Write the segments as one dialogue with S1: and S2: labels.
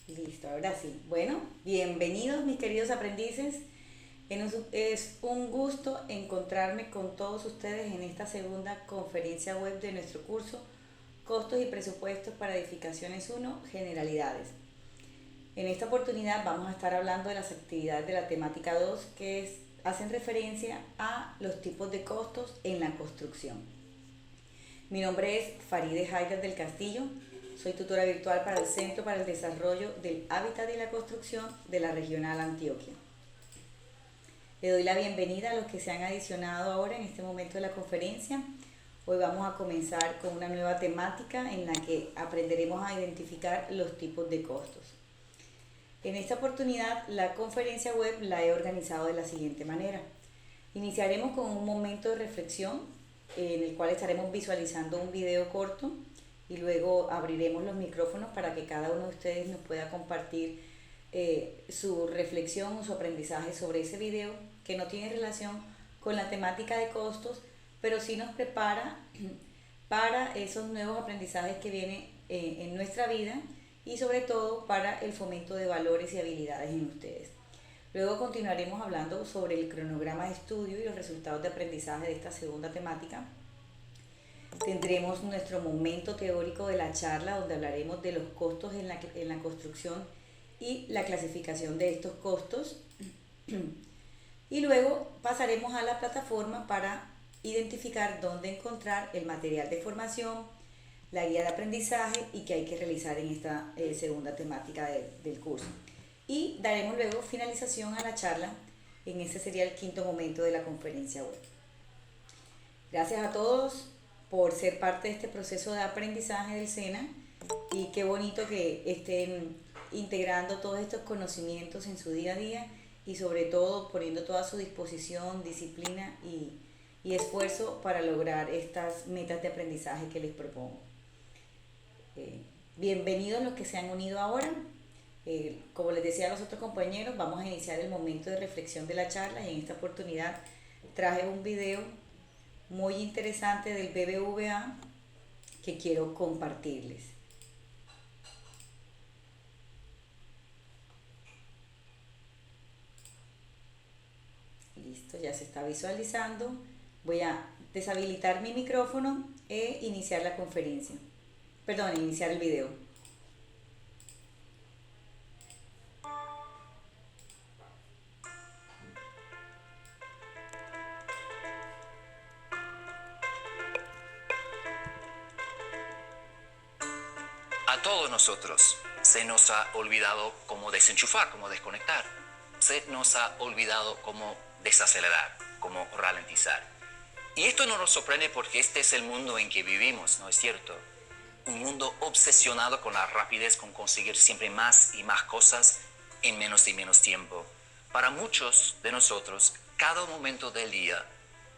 S1: Listo, ahora sí. Bueno, bienvenidos mis queridos aprendices. Es un gusto encontrarme con todos ustedes en esta segunda conferencia web de nuestro curso Costos y Presupuestos para Edificaciones 1, Generalidades. En esta oportunidad vamos a estar hablando de las actividades de la temática 2 hacen referencia a los tipos de costos en la construcción. Mi nombre es Faride Haidar del Castillo. Soy tutora virtual para el Centro para el Desarrollo del Hábitat y la Construcción de la Regional Antioquia. Le doy la bienvenida a los que se han adicionado ahora en este momento de la conferencia. Hoy vamos a comenzar con una nueva temática en la que aprenderemos a identificar los tipos de costos. En esta oportunidad, la conferencia web la he organizado de la siguiente manera. Iniciaremos con un momento de reflexión en el cual estaremos visualizando un video corto y luego abriremos los micrófonos para que cada uno de ustedes nos pueda compartir su reflexión o su aprendizaje sobre ese video que no tiene relación con la temática de costos, pero sí nos prepara para esos nuevos aprendizajes que vienen en nuestra vida y sobre todo para el fomento de valores y habilidades en ustedes. Luego continuaremos hablando sobre el cronograma de estudio y los resultados de aprendizaje de esta segunda temática. Tendremos nuestro momento teórico de la charla donde hablaremos de los costos en la construcción y la clasificación de estos costos. Y luego pasaremos a la plataforma para identificar dónde encontrar el material de formación, la guía de aprendizaje y qué hay que realizar en esta segunda temática del curso. Y daremos luego finalización a la charla. Ese sería el quinto momento de la conferencia web. Gracias a todos por ser parte de este proceso de aprendizaje del SENA y qué bonito que estén integrando todos estos conocimientos en su día a día y sobre todo poniendo toda su disposición, disciplina y esfuerzo para lograr estas metas de aprendizaje que les propongo. Bienvenidos los que se han unido ahora. Como les decía a los otros compañeros, vamos a iniciar el momento de reflexión de la charla y en esta oportunidad traje un video muy interesante del BBVA que quiero compartirles. Listo, ya se está visualizando. Voy a deshabilitar mi micrófono e iniciar la conferencia. Perdón, iniciar el video.
S2: A todos nosotros se nos ha olvidado cómo desenchufar, cómo desconectar. Se nos ha olvidado cómo desacelerar, cómo ralentizar. Y esto no nos sorprende porque este es el mundo en que vivimos, ¿no es cierto? Un mundo obsesionado con la rapidez, con conseguir siempre más y más cosas en menos y menos tiempo. Para muchos de nosotros, cada momento del día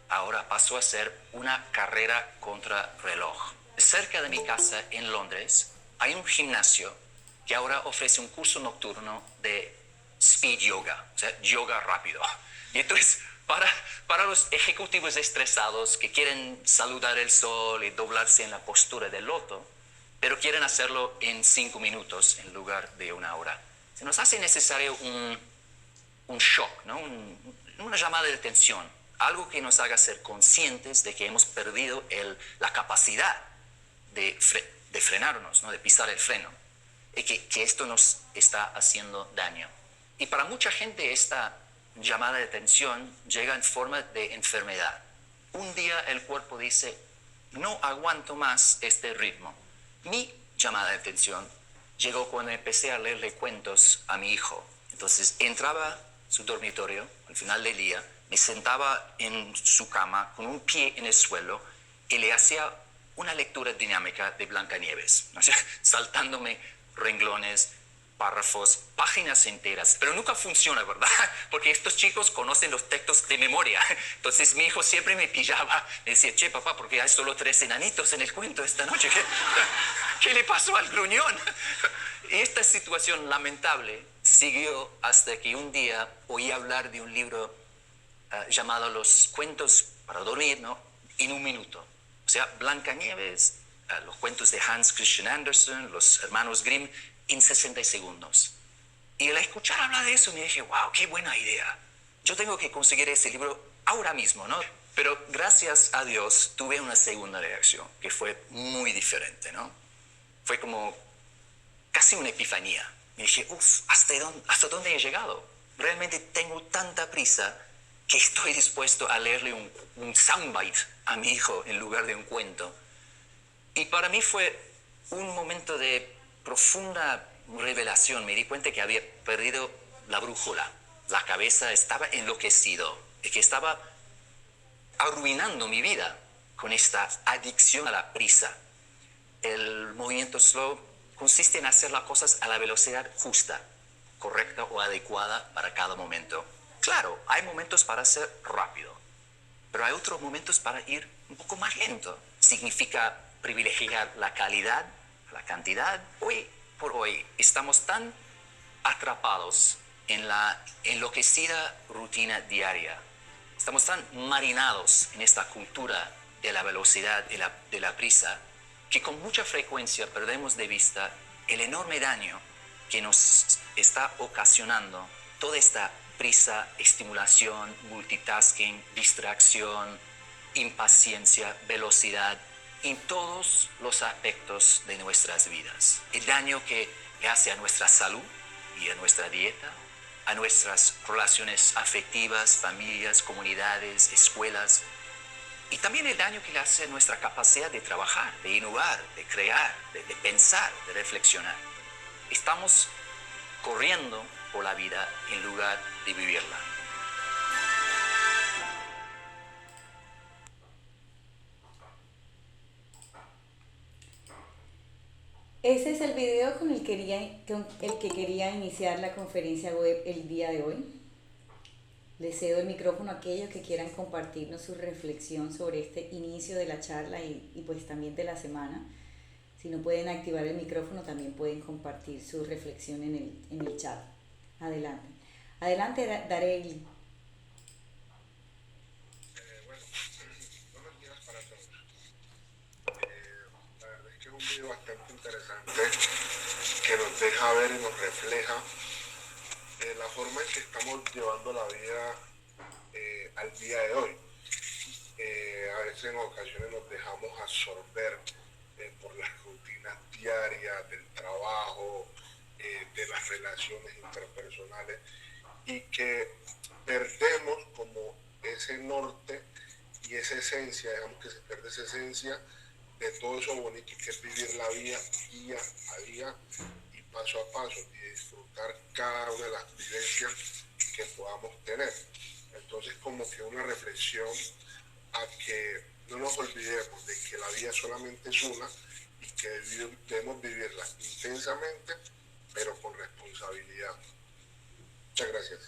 S2: ahora pasó a ser una carrera contra reloj. Cerca de mi casa en Londres hay un gimnasio que ahora ofrece un curso nocturno de speed yoga, o sea, yoga rápido. Y entonces, para los ejecutivos estresados que quieren saludar el sol y doblarse en la postura del loto, pero quieren hacerlo en 5 minutos en lugar de 1 hora, se nos hace necesario un shock, ¿no? Una llamada de atención, algo que nos haga ser conscientes de que hemos perdido la capacidad de frenarnos, ¿no? De pisar el freno, y que esto nos está haciendo daño. Y para mucha gente esta llamada de atención llega en forma de enfermedad. Un día el cuerpo dice, no aguanto más este ritmo. Mi llamada de atención llegó cuando empecé a leerle cuentos a mi hijo. Entonces entraba a su dormitorio al final del día, me sentaba en su cama con un pie en el suelo y le hacía una lectura dinámica de Blancanieves, o sea, saltándome renglones, párrafos, páginas enteras, pero nunca funciona, ¿verdad? Porque estos chicos conocen los textos de memoria. Entonces mi hijo siempre me pillaba, me decía, che, papá, ¿por qué hay solo 3 enanitos en el cuento esta noche? ¿Qué le pasó al gruñón? Y esta situación lamentable siguió hasta que un día oí hablar de un libro llamado Los cuentos para dormir, ¿no? En 1 minuto. O sea, Blancanieves, los cuentos de Hans Christian Andersen, los hermanos Grimm, en 60 segundos. Y al escuchar hablar de eso me dije, wow, qué buena idea. Yo tengo que conseguir ese libro ahora mismo, ¿no? Pero gracias a Dios tuve una segunda reacción que fue muy diferente, ¿no? Fue como casi una epifanía. Me dije, uff, ¿hasta dónde he llegado? Realmente tengo tanta prisa que estoy dispuesto a leerle un soundbite a mi hijo en lugar de un cuento. Y para mí fue un momento de profunda revelación. Me di cuenta que había perdido la brújula. La cabeza estaba enloquecido, de que estaba arruinando mi vida con esta adicción a la prisa. El movimiento slow consiste en hacer las cosas a la velocidad justa, correcta o adecuada para cada momento. Claro, hay momentos para ser rápido, pero hay otros momentos para ir un poco más lento. Significa privilegiar la calidad, la cantidad. Hoy por hoy estamos tan atrapados en la enloquecida rutina diaria. Estamos tan marinados en esta cultura de la velocidad, de la prisa, que con mucha frecuencia perdemos de vista el enorme daño que nos está ocasionando toda esta prisa, estimulación, multitasking, distracción, impaciencia, velocidad, en todos los aspectos de nuestras vidas. El daño que le hace a nuestra salud y a nuestra dieta, a nuestras relaciones afectivas, familias, comunidades, escuelas, y también el daño que le hace a nuestra capacidad de trabajar, de innovar, de crear, de pensar, de reflexionar. Estamos corriendo por la vida en lugar de vivirla.
S1: Ese es el video con el que quería iniciar la conferencia web el día de hoy. Les cedo el micrófono a aquellos que quieran compartirnos su reflexión sobre este inicio de la charla y pues también de la semana. Si no pueden activar el micrófono, también pueden compartir su reflexión en el chat. Adelante. Adelante, Darey.
S3: Bueno, buenos días para todos. La verdad es que es un video bastante interesante que nos deja ver y nos refleja la forma en que estamos llevando la vida al día de hoy. A veces en ocasiones nos dejamos absorber por las rutinas diarias del trabajo, de las relaciones interpersonales y que perdemos como ese norte y esa esencia, digamos que se pierde esa esencia de todo eso bonito que es vivir la vida día a día y paso a paso y disfrutar cada una de las vivencias que podamos tener. Entonces como que una reflexión a que no nos olvidemos de que la vida solamente es una y que debemos vivirla intensamente pero con responsabilidad. Muchas gracias.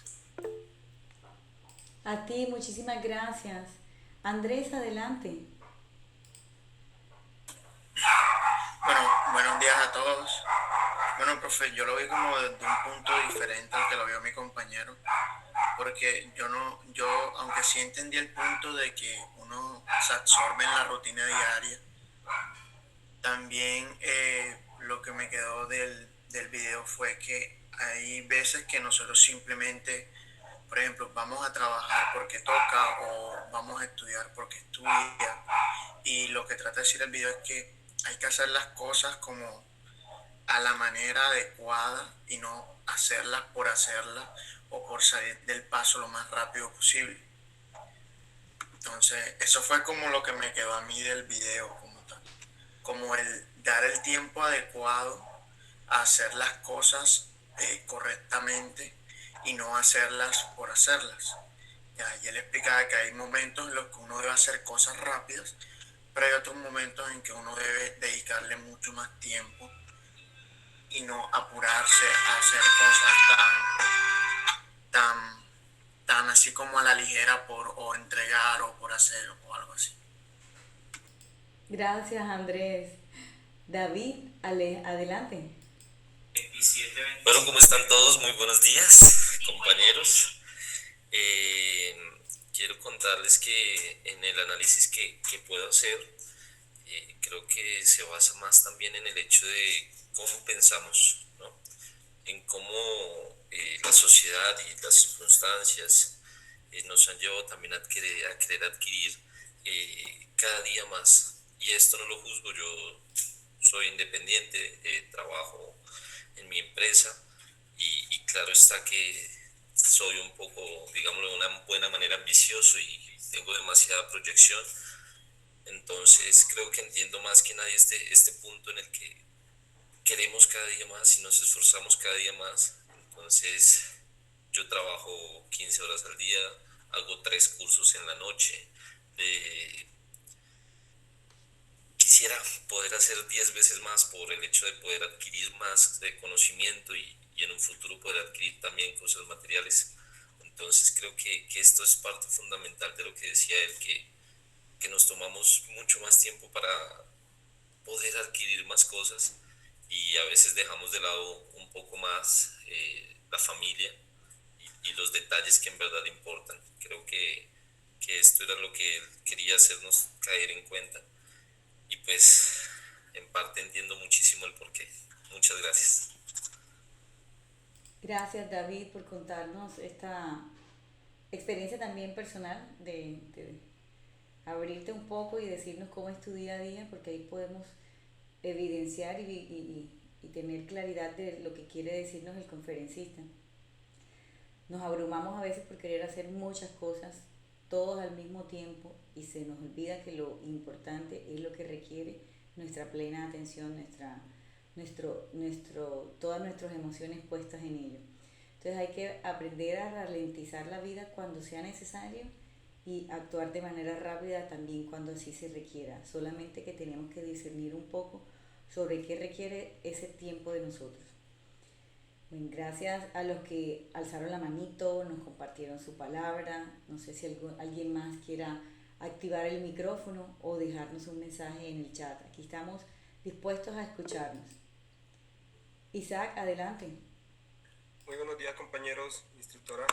S1: A ti, muchísimas gracias. Andrés, adelante.
S4: Bueno, buenos días a todos. Bueno, profe, yo lo vi como desde un punto diferente al que lo vio mi compañero, porque yo, aunque sí entendí el punto de que uno se absorbe en la rutina diaria, también lo que me quedó del video fue que hay veces que nosotros simplemente, por ejemplo, vamos a trabajar porque toca o vamos a estudiar porque estudia, y lo que trata de decir el video es que hay que hacer las cosas como a la manera adecuada y no hacerlas por hacerlas o por salir del paso lo más rápido posible. Entonces, eso fue como lo que me quedó a mí del video como tal. Como el dar el tiempo adecuado a hacer las cosas correctamente y no hacerlas por hacerlas. Y él explicaba que hay momentos en los que uno debe hacer cosas rápidas, pero hay otros momentos en que uno debe dedicarle mucho más tiempo y no apurarse a hacer cosas tan así como a la ligera o entregar o por hacer o algo así.
S1: Gracias, Andrés. David, adelante.
S5: Bueno, ¿cómo están todos? Muy buenos días, compañeros. Quiero contarles que en el análisis que puedo hacer, creo que se basa más también en el hecho de cómo pensamos, ¿no? en cómo la sociedad y las circunstancias nos han llevado también a querer adquirir cada día más. Y esto no lo juzgo, yo soy independiente, trabajo en mi empresa y claro está que soy un poco, digámoslo de una buena manera, ambicioso y tengo demasiada proyección. Entonces creo que entiendo más que nadie este punto en el que queremos cada día más y nos esforzamos cada día más. Entonces yo trabajo 15 horas al día, hago 3 cursos en la noche. eh, Quisiera poder hacer 10 veces más por el hecho de poder adquirir más de conocimiento y en un futuro poder adquirir también cosas materiales. Entonces creo que esto es parte fundamental de lo que decía él, que nos tomamos mucho más tiempo para poder adquirir más cosas y a veces dejamos de lado un poco más la familia y los detalles que en verdad importan. Creo que esto era lo que él quería hacernos caer en cuenta y pues en parte entiendo muchísimo el porqué. Muchas gracias.
S1: Gracias David por contarnos esta experiencia también personal de abrirte un poco y decirnos cómo es tu día a día, porque ahí podemos evidenciar y tener claridad de lo que quiere decirnos el conferencista. Nos abrumamos a veces por querer hacer muchas cosas todos al mismo tiempo y se nos olvida que lo importante es lo que requiere nuestra plena atención, todas nuestras emociones puestas en ello. Entonces hay que aprender a ralentizar la vida cuando sea necesario y actuar de manera rápida también cuando así se requiera. Solamente que tenemos que discernir un poco sobre qué requiere ese tiempo de nosotros. Bueno, gracias a los que alzaron la manito, nos compartieron su palabra. No sé si alguien más quiera activar el micrófono o dejarnos un mensaje en el chat. Aquí estamos dispuestos a escucharnos. Isaac, adelante.
S6: Muy buenos días, compañeros, instructora.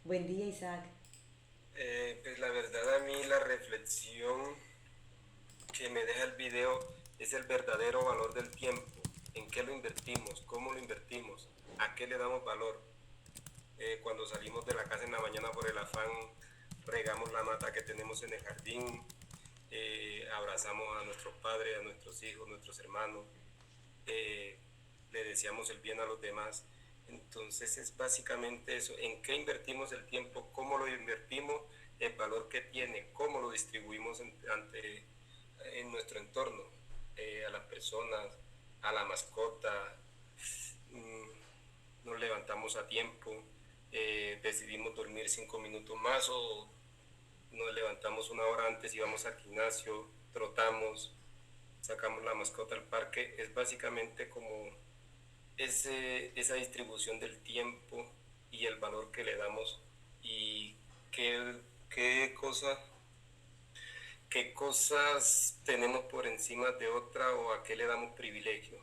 S1: Buen día, Isaac.
S6: Pues la verdad, a mí la reflexión que me deja el video es el verdadero valor del tiempo. ¿En qué lo invertimos? ¿Cómo lo invertimos? ¿A qué le damos valor? Cuando salimos de la casa en la mañana por el afán, regamos la mata que tenemos en el jardín, abrazamos a nuestros padres, a nuestros hijos, nuestros hermanos, le deseamos el bien a los demás. Entonces es básicamente eso, en qué invertimos el tiempo, cómo lo invertimos, el valor que tiene, cómo lo distribuimos en nuestro entorno, a las personas, a la mascota, nos levantamos a tiempo, decidimos dormir 5 minutos más o nos levantamos 1 hora antes y vamos al gimnasio, trotamos, sacamos la mascota al parque. Es básicamente como esa distribución del tiempo y el valor que le damos y qué cosas tenemos por encima de otra o a qué le damos privilegio.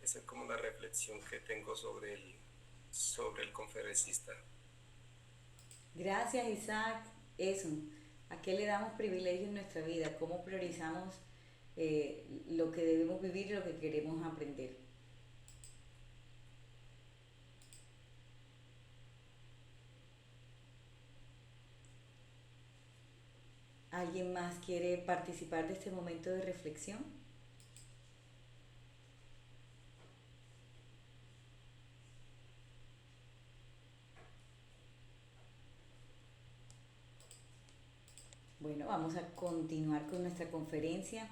S6: Esa es como la reflexión que tengo sobre el conferencista.
S1: Gracias, Isaac. Eso, ¿a qué le damos privilegio en nuestra vida? ¿Cómo priorizamos lo que debemos vivir y lo que queremos aprender? ¿Alguien más quiere participar de este momento de reflexión? Bueno, vamos a continuar con nuestra conferencia.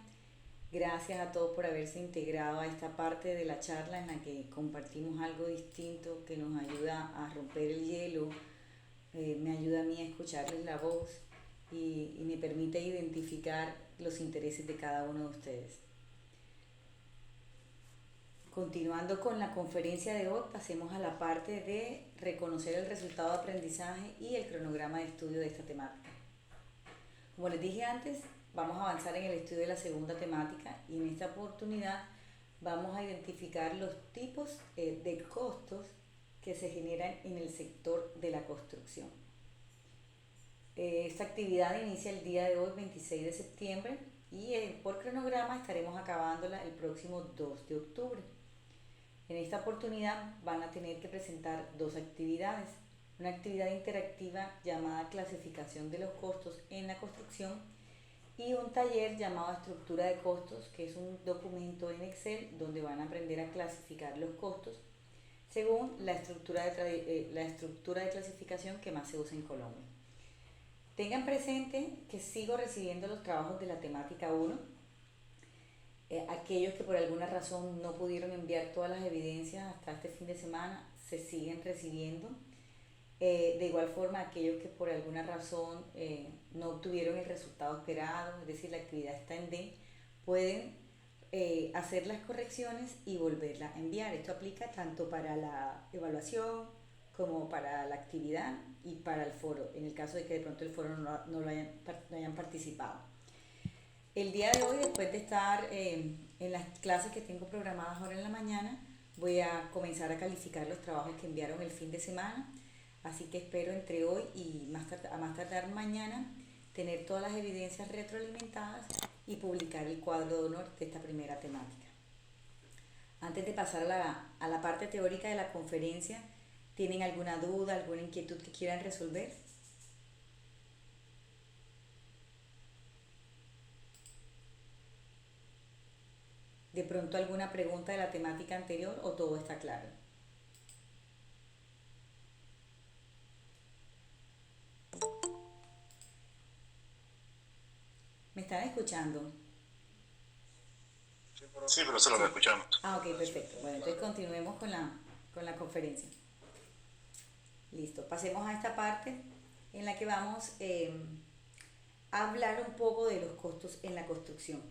S1: Gracias a todos por haberse integrado a esta parte de la charla en la que compartimos algo distinto que nos ayuda a romper el hielo, me ayuda a mí a escucharles la voz y me permite identificar los intereses de cada uno de ustedes. Continuando con la conferencia de hoy, pasemos a la parte de reconocer el resultado de aprendizaje y el cronograma de estudio de esta temática. Como les dije antes, vamos a avanzar en el estudio de la segunda temática y en esta oportunidad vamos a identificar los tipos de costos que se generan en el sector de la construcción. Esta actividad inicia el día de hoy, 26 de septiembre, y por cronograma estaremos acabándola el próximo 2 de octubre. En esta oportunidad van a tener que presentar dos actividades. Una actividad interactiva llamada clasificación de los costos en la construcción y un taller llamado estructura de costos, que es un documento en Excel donde van a aprender a clasificar los costos según la estructura de clasificación que más se usa en Colombia. Tengan presente que sigo recibiendo los trabajos de la temática 1. Aquellos que por alguna razón no pudieron enviar todas las evidencias hasta este fin de semana se siguen recibiendo. De igual forma, aquellos que por alguna razón no obtuvieron el resultado esperado, es decir, la actividad está en D, pueden hacer las correcciones y volverla a enviar. Esto aplica tanto para la evaluación como para la actividad y para el foro, en el caso de que de pronto el foro no hayan participado. El día de hoy, después de estar en las clases que tengo programadas ahora en la mañana, voy a comenzar a calificar los trabajos que enviaron el fin de semana. Así que espero entre hoy y a más tardar mañana tener todas las evidencias retroalimentadas y publicar el cuadro de honor de esta primera temática. Antes de pasar a la parte teórica de la conferencia, ¿tienen alguna duda, alguna inquietud que quieran resolver? ¿De pronto alguna pregunta de la temática anterior o todo está claro? ¿Me están escuchando?
S3: Sí, pero solo lo escuchamos.
S1: Ah, ok, perfecto. Bueno, entonces continuemos con la conferencia. Listo, pasemos a esta parte en la que vamos a hablar un poco de los costos en la construcción.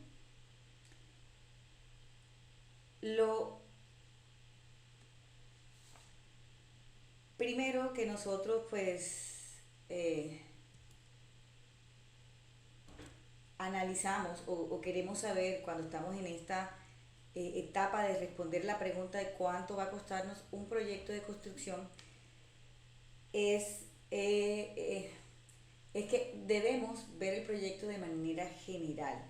S1: Lo primero que nosotros analizamos o queremos saber cuando estamos en esta etapa de responder la pregunta de cuánto va a costarnos un proyecto de construcción es que debemos ver el proyecto de manera general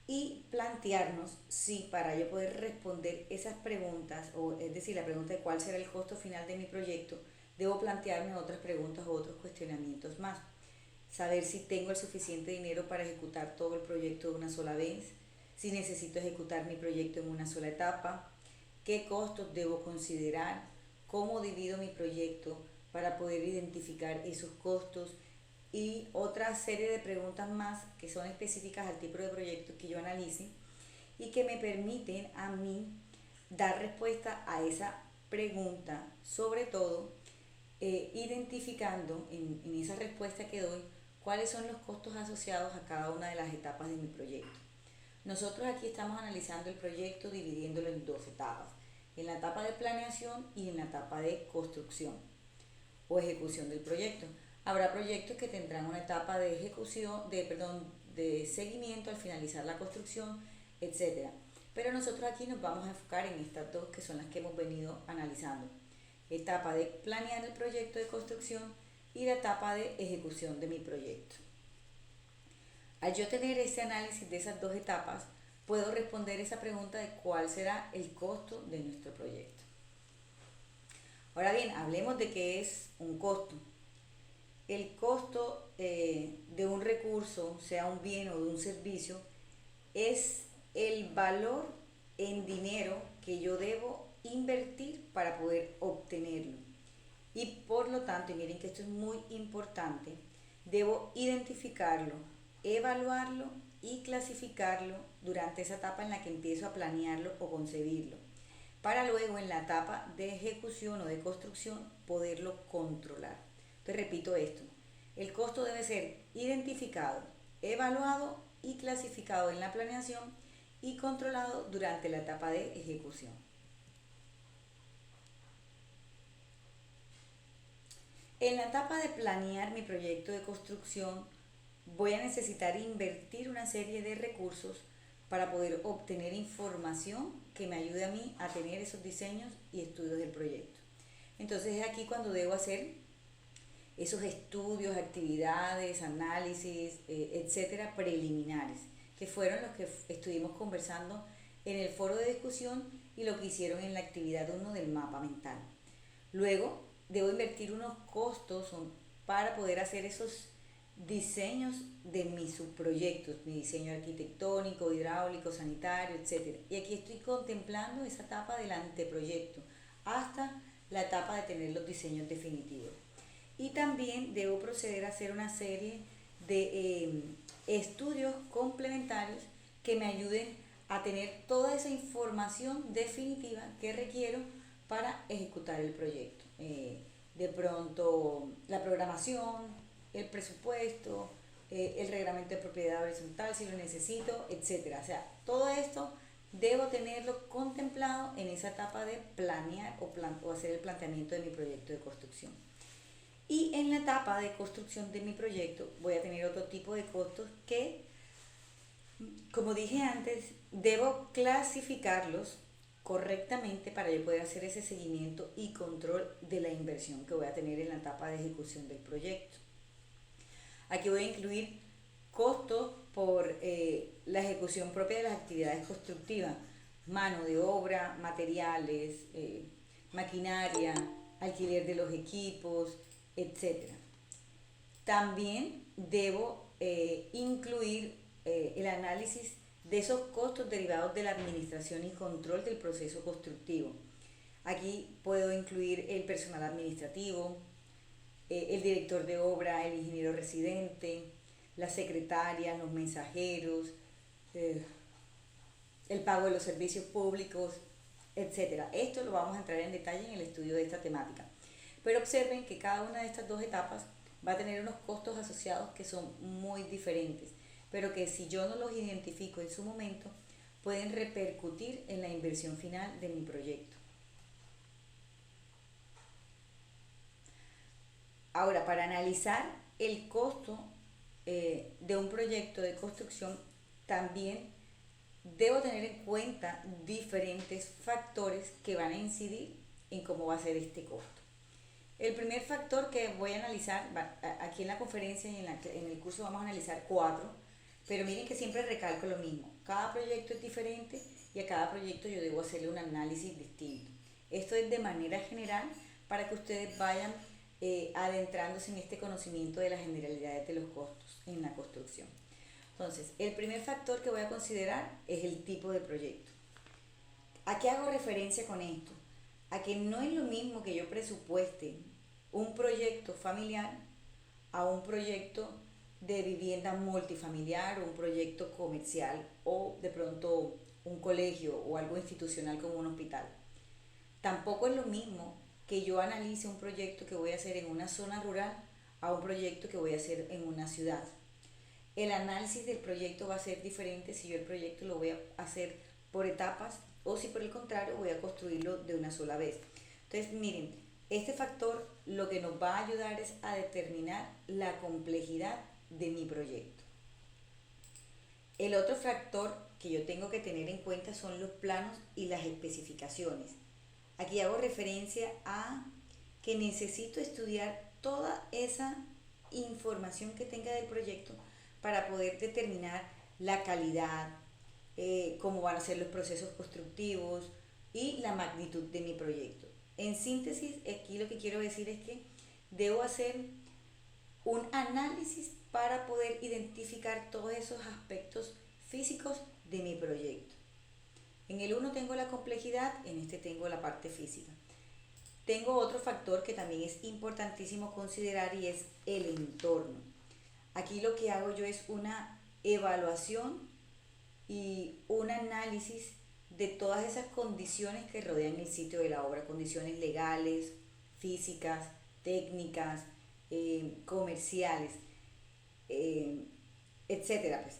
S1: y plantearnos si para yo poder responder esas preguntas, es decir, la pregunta de cuál será el costo final de mi proyecto, debo plantearme otras preguntas o otros cuestionamientos más. Saber si tengo el suficiente dinero para ejecutar todo el proyecto de una sola vez, si necesito ejecutar mi proyecto en una sola etapa, qué costos debo considerar, cómo divido mi proyecto para poder identificar esos costos y otra serie de preguntas más que son específicas al tipo de proyecto que yo analice y que me permiten a mí dar respuesta a esa pregunta, sobre todo identificando en esa respuesta que doy cuáles son los costos asociados a cada una de las etapas de mi proyecto. Nosotros aquí estamos analizando el proyecto dividiéndolo en dos etapas, en la etapa de planeación y en la etapa de construcción o ejecución del proyecto. Habrá proyectos que tendrán una etapa de ejecución, de seguimiento al finalizar la construcción, etc. Pero nosotros aquí nos vamos a enfocar en estas dos que son las que hemos venido analizando. Etapa de planear el proyecto de construcción y la etapa de ejecución de mi proyecto. Al yo tener ese análisis de esas dos etapas, puedo responder esa pregunta de cuál será el costo de nuestro proyecto. Ahora bien, hablemos de qué es un costo. El costo de un recurso, sea un bien o de un servicio, es el valor en dinero que yo debo invertir para poder obtenerlo. Y por lo tanto, y miren que esto es muy importante, debo identificarlo, evaluarlo y clasificarlo durante esa etapa en la que empiezo a planearlo o concebirlo, para luego en la etapa de ejecución o de construcción poderlo controlar. Entonces repito esto, el costo debe ser identificado, evaluado y clasificado en la planeación y controlado durante la etapa de ejecución. En la etapa de planear mi proyecto de construcción voy a necesitar invertir una serie de recursos para poder obtener información que me ayude a mí a tener esos diseños y estudios del proyecto. Entonces es aquí cuando debo hacer esos estudios, actividades, análisis, etcétera, preliminares, que fueron los que estuvimos conversando en el foro de discusión y lo que hicieron en la actividad 1 del mapa mental. Luego, debo invertir unos costos para poder hacer esos diseños de mis subproyectos, mi diseño arquitectónico, hidráulico, sanitario, etc. Y aquí estoy contemplando esa etapa del anteproyecto hasta la etapa de tener los diseños definitivos. Y también debo proceder a hacer una serie de estudios complementarios que me ayuden a tener toda esa información definitiva que requiero para ejecutar el proyecto. De pronto, la programación, el presupuesto, el reglamento de propiedad horizontal si lo necesito, etc. O sea, todo esto debo tenerlo contemplado en esa etapa de planear o hacer el planteamiento de mi proyecto de construcción. Y en la etapa de construcción de mi proyecto voy a tener otro tipo de costos que, como dije antes, debo clasificarlos correctamente para yo poder hacer ese seguimiento y control de la inversión que voy a tener en la etapa de ejecución del proyecto. Aquí voy a incluir costos por la ejecución propia de las actividades constructivas, mano de obra, materiales, maquinaria, alquiler de los equipos, etc. También debo incluir el análisis de esos costos derivados de la administración y control del proceso constructivo. Aquí puedo incluir el personal administrativo, el director de obra, el ingeniero residente, la secretaria, los mensajeros, el pago de los servicios públicos, etc. Esto lo vamos a entrar en detalle en el estudio de esta temática. Pero observen que cada una de estas dos etapas va a tener unos costos asociados que son muy diferentes, pero que si yo no los identifico en su momento, pueden repercutir en la inversión final de mi proyecto. Ahora, para analizar el costo de un proyecto de construcción, también debo tener en cuenta diferentes factores que van a incidir en cómo va a ser este costo. El primer factor que voy a analizar, aquí en la conferencia y en el curso vamos a analizar 4, pero miren que siempre recalco lo mismo. Cada proyecto es diferente y a cada proyecto yo debo hacerle un análisis distinto. Esto es de manera general para que ustedes vayan adentrándose en este conocimiento de las generalidades de los costos en la construcción. Entonces, el primer factor que voy a considerar es el tipo de proyecto. ¿A qué hago referencia con esto? A que no es lo mismo que yo presupueste un proyecto familiar a un proyecto de vivienda multifamiliar o un proyecto comercial o de pronto un colegio o algo institucional como un hospital. Tampoco es lo mismo que yo analice un proyecto que voy a hacer en una zona rural a un proyecto que voy a hacer en una ciudad. El análisis del proyecto va a ser diferente si yo el proyecto lo voy a hacer por etapas o si por el contrario voy a construirlo de una sola vez. Entonces miren, este factor lo que nos va a ayudar es a determinar la complejidad de mi proyecto. El otro factor que yo tengo que tener en cuenta son los planos y las especificaciones. Aquí hago referencia a que necesito estudiar toda esa información que tenga del proyecto para poder determinar la calidad, cómo van a ser los procesos constructivos y la magnitud de mi proyecto. En síntesis, aquí lo que quiero decir es que debo hacer un análisis para poder identificar todos esos aspectos físicos de mi proyecto. En el uno tengo la complejidad, en este tengo la parte física. Tengo otro factor que también es importantísimo considerar y es el entorno. Aquí lo que hago yo es una evaluación y un análisis de todas esas condiciones que rodean el sitio de la obra, condiciones legales, físicas, técnicas, comerciales, etcétera. Pues,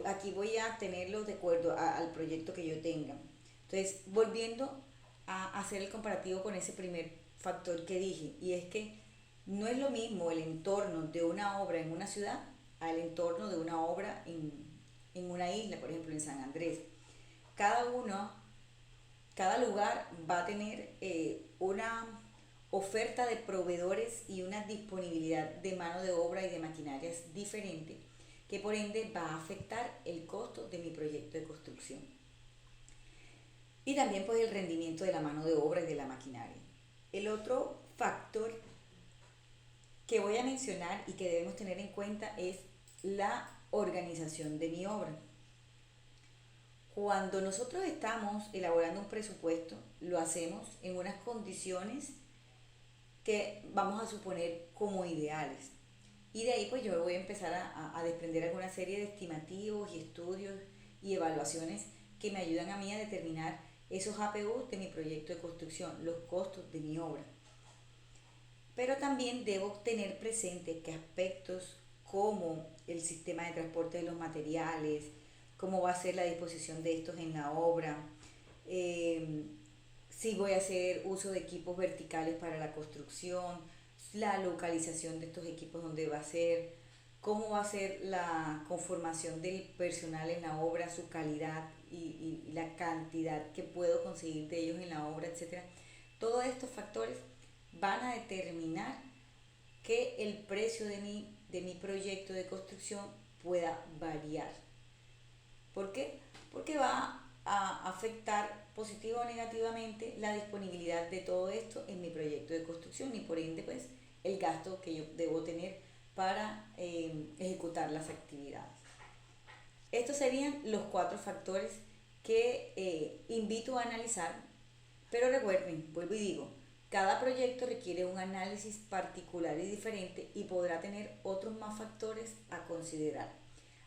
S1: aquí voy a tenerlo de acuerdo al proyecto que yo tenga. Entonces, volviendo a hacer el comparativo con ese primer factor que dije, y es que no es lo mismo el entorno de una obra en una ciudad al entorno de una obra en una isla, por ejemplo en San Andrés. Cada lugar va a tener una oferta de proveedores y una disponibilidad de mano de obra y de maquinarias diferente, que por ende va a afectar el costo de mi proyecto de construcción. y también pues el rendimiento de la mano de obra y de la maquinaria. El otro factor que voy a mencionar y que debemos tener en cuenta es la organización de mi obra. Cuando nosotros estamos elaborando un presupuesto, lo hacemos en unas condiciones que vamos a suponer como ideales. Y de ahí pues yo voy a empezar a desprender alguna serie de estimativos y estudios y evaluaciones que me ayudan a mí a determinar esos APUs de mi proyecto de construcción, los costos de mi obra. Pero también debo tener presente que aspectos como el sistema de transporte de los materiales, cómo va a ser la disposición de estos en la obra, si voy a hacer uso de equipos verticales para la construcción, la localización de estos equipos donde va a ser, cómo va a ser la conformación del personal en la obra, su calidad y la cantidad que puedo conseguir de ellos en la obra, etc. Todos estos factores van a determinar que el precio de mi proyecto de construcción pueda variar. ¿Por qué? Porque va a afectar positiva o negativamente la disponibilidad de todo esto en mi proyecto de construcción y por ende pues el gasto que yo debo tener para ejecutar las actividades. Estos serían los 4 factores que invito a analizar, pero recuerden, vuelvo y digo, cada proyecto requiere un análisis particular y diferente y podrá tener otros más factores a considerar.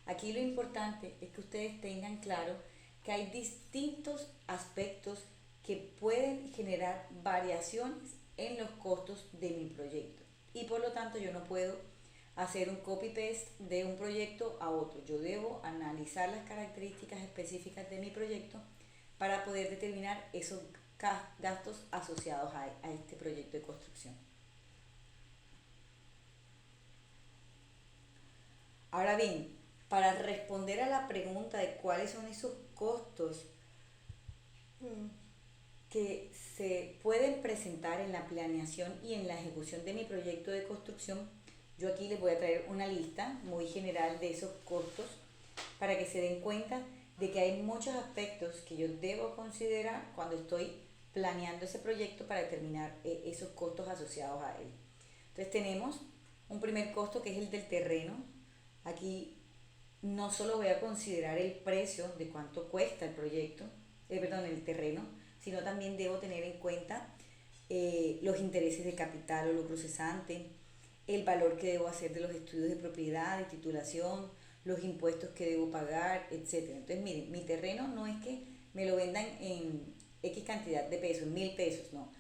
S1: Aquí lo importante es que ustedes tengan claro que hay distintos aspectos que pueden generar variaciones en los costos de mi proyecto y por lo tanto yo no puedo hacer un copy-paste de un proyecto a otro. Yo debo analizar las características específicas de mi proyecto para poder determinar esos gastos asociados a este proyecto de construcción. Ahora bien, para responder a la pregunta de cuáles son esos costos que se pueden presentar en la planeación y en la ejecución de mi proyecto de construcción, yo aquí les voy a traer una lista muy general de esos costos para que se den cuenta de que hay muchos aspectos que yo debo considerar cuando estoy planeando ese proyecto para determinar esos costos asociados a él. Entonces tenemos un primer costo que es el del terreno. Aquí no solo voy a considerar el precio de cuánto cuesta el proyecto, el terreno, sino también debo tener en cuenta los intereses de capital o lucro cesante, el valor que debo hacer de los estudios de propiedad, de titulación, los impuestos que debo pagar, etc. Entonces, miren, mi terreno no es que me lo vendan en X cantidad de pesos, en 1.000 pesos, no.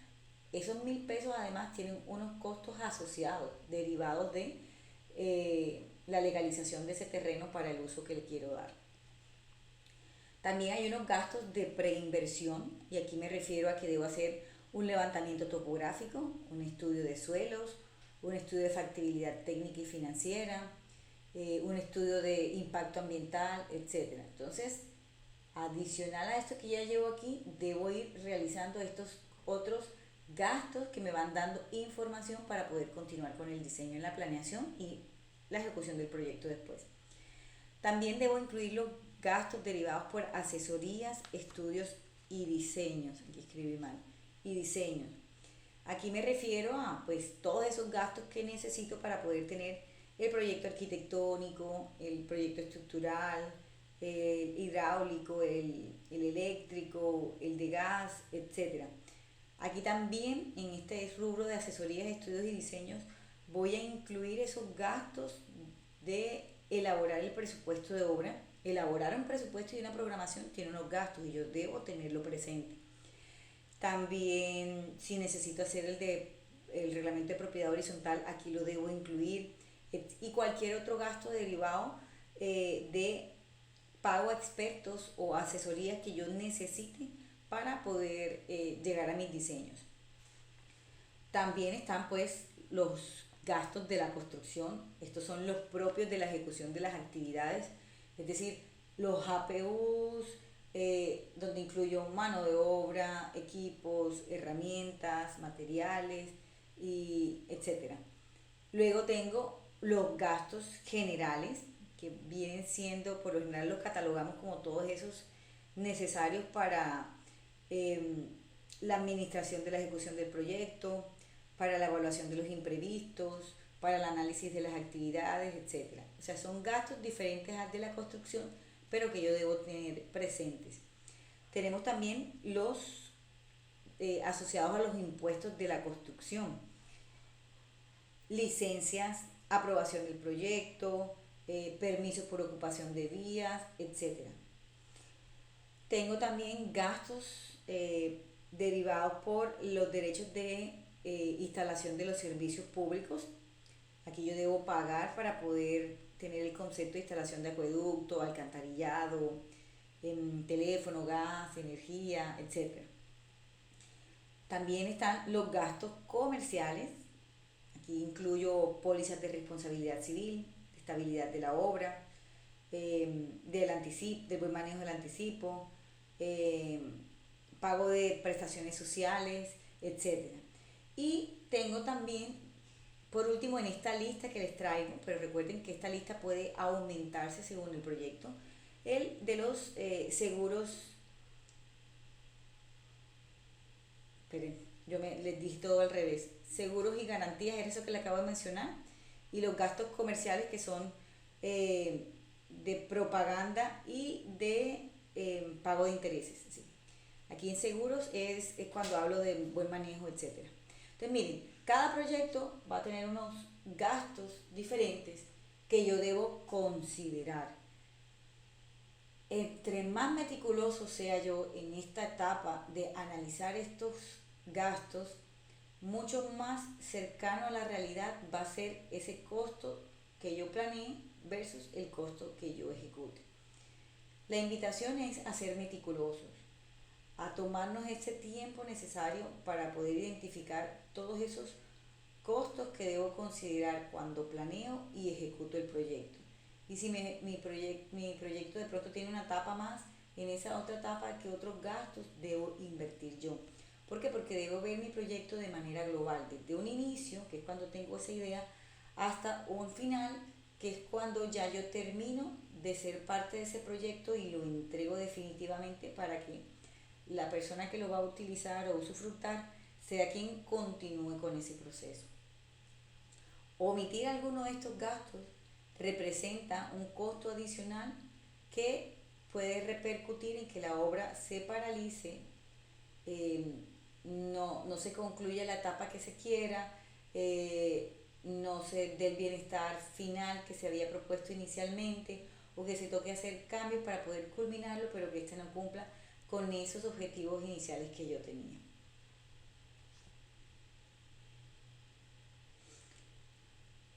S1: Esos 1.000 pesos además tienen unos costos asociados, derivados de la legalización de ese terreno para el uso que le quiero dar. También hay unos gastos de preinversión, y aquí me refiero a que debo hacer un levantamiento topográfico, un estudio de suelos, un estudio de factibilidad técnica y financiera, un estudio de impacto ambiental, etc. Entonces, adicional a esto que ya llevo aquí, debo ir realizando estos otros gastos que me van dando información para poder continuar con el diseño en la planeación y la ejecución del proyecto después. También debo incluir los gastos derivados por asesorías, estudios y diseños. Aquí escribí mal. Y diseños. Aquí me refiero a pues todos esos gastos que necesito para poder tener el proyecto arquitectónico, el proyecto estructural, el hidráulico, el eléctrico, el de gas, etc. Aquí también en este rubro de asesorías, estudios y diseños voy a incluir esos gastos de elaborar el presupuesto de obra. Elaborar un presupuesto y una programación tiene unos gastos y yo debo tenerlo presente. También si necesito hacer el reglamento de propiedad horizontal, aquí lo debo incluir, y cualquier otro gasto derivado de pago a expertos o asesorías que yo necesite para poder llegar a mis diseños. También están pues los gastos de la construcción. Estos son los propios de la ejecución de las actividades, es decir, los APUs, donde incluyo mano de obra, equipos, herramientas, materiales, etc. Luego tengo los gastos generales, que vienen siendo, por lo general los catalogamos como todos esos necesarios para em, la administración de la ejecución del proyecto, para la evaluación de los imprevistos, para el análisis de las actividades, etc. O sea, son gastos diferentes al de la construcción, pero que yo debo tener presentes. Tenemos también los asociados a los impuestos de la construcción, licencias, aprobación del proyecto, permisos por ocupación de vías, etc. Tengo también gastos derivados por los derechos de instalación de los servicios públicos. Aquí yo debo pagar para poder tener el concepto de instalación de acueducto, alcantarillado, teléfono, gas, energía, etc. También están los gastos comerciales. Aquí incluyo pólizas de responsabilidad civil, de estabilidad de la obra, del buen manejo del anticipo, pago de prestaciones sociales, etc. Y tengo también, por último, en esta lista que les traigo, pero recuerden que esta lista puede aumentarse según el proyecto, el de los seguros. Esperen, les dije todo al revés. Seguros y garantías, es eso que le acabo de mencionar. Y los gastos comerciales, que son de propaganda y de pago de intereses. ¿Sí? Aquí en seguros es cuando hablo de buen manejo, etc. Entonces miren, cada proyecto va a tener unos gastos diferentes que yo debo considerar. Entre más meticuloso sea yo en esta etapa de analizar estos gastos, mucho más cercano a la realidad va a ser ese costo que yo planeé versus el costo que yo ejecute. La invitación es a ser meticulosos, a tomarnos ese tiempo necesario para poder identificar todos esos costos que debo considerar cuando planeo y ejecuto el proyecto. Y si mi proyecto de pronto tiene una etapa más, en esa otra etapa, ¿qué otros gastos debo invertir yo? ¿Por qué? Porque debo ver mi proyecto de manera global, desde un inicio, que es cuando tengo esa idea, hasta un final, que es cuando ya yo termino de ser parte de ese proyecto y lo entrego definitivamente para que la persona que lo va a utilizar o usufructar sea quien continúe con ese proceso. Omitir alguno de estos gastos representa un costo adicional que puede repercutir en que la obra se paralice, no se concluya la etapa que se quiera, no se dé el bienestar final que se había propuesto inicialmente, o que se toque hacer cambios para poder culminarlo, pero que este no cumpla con esos objetivos iniciales que yo tenía.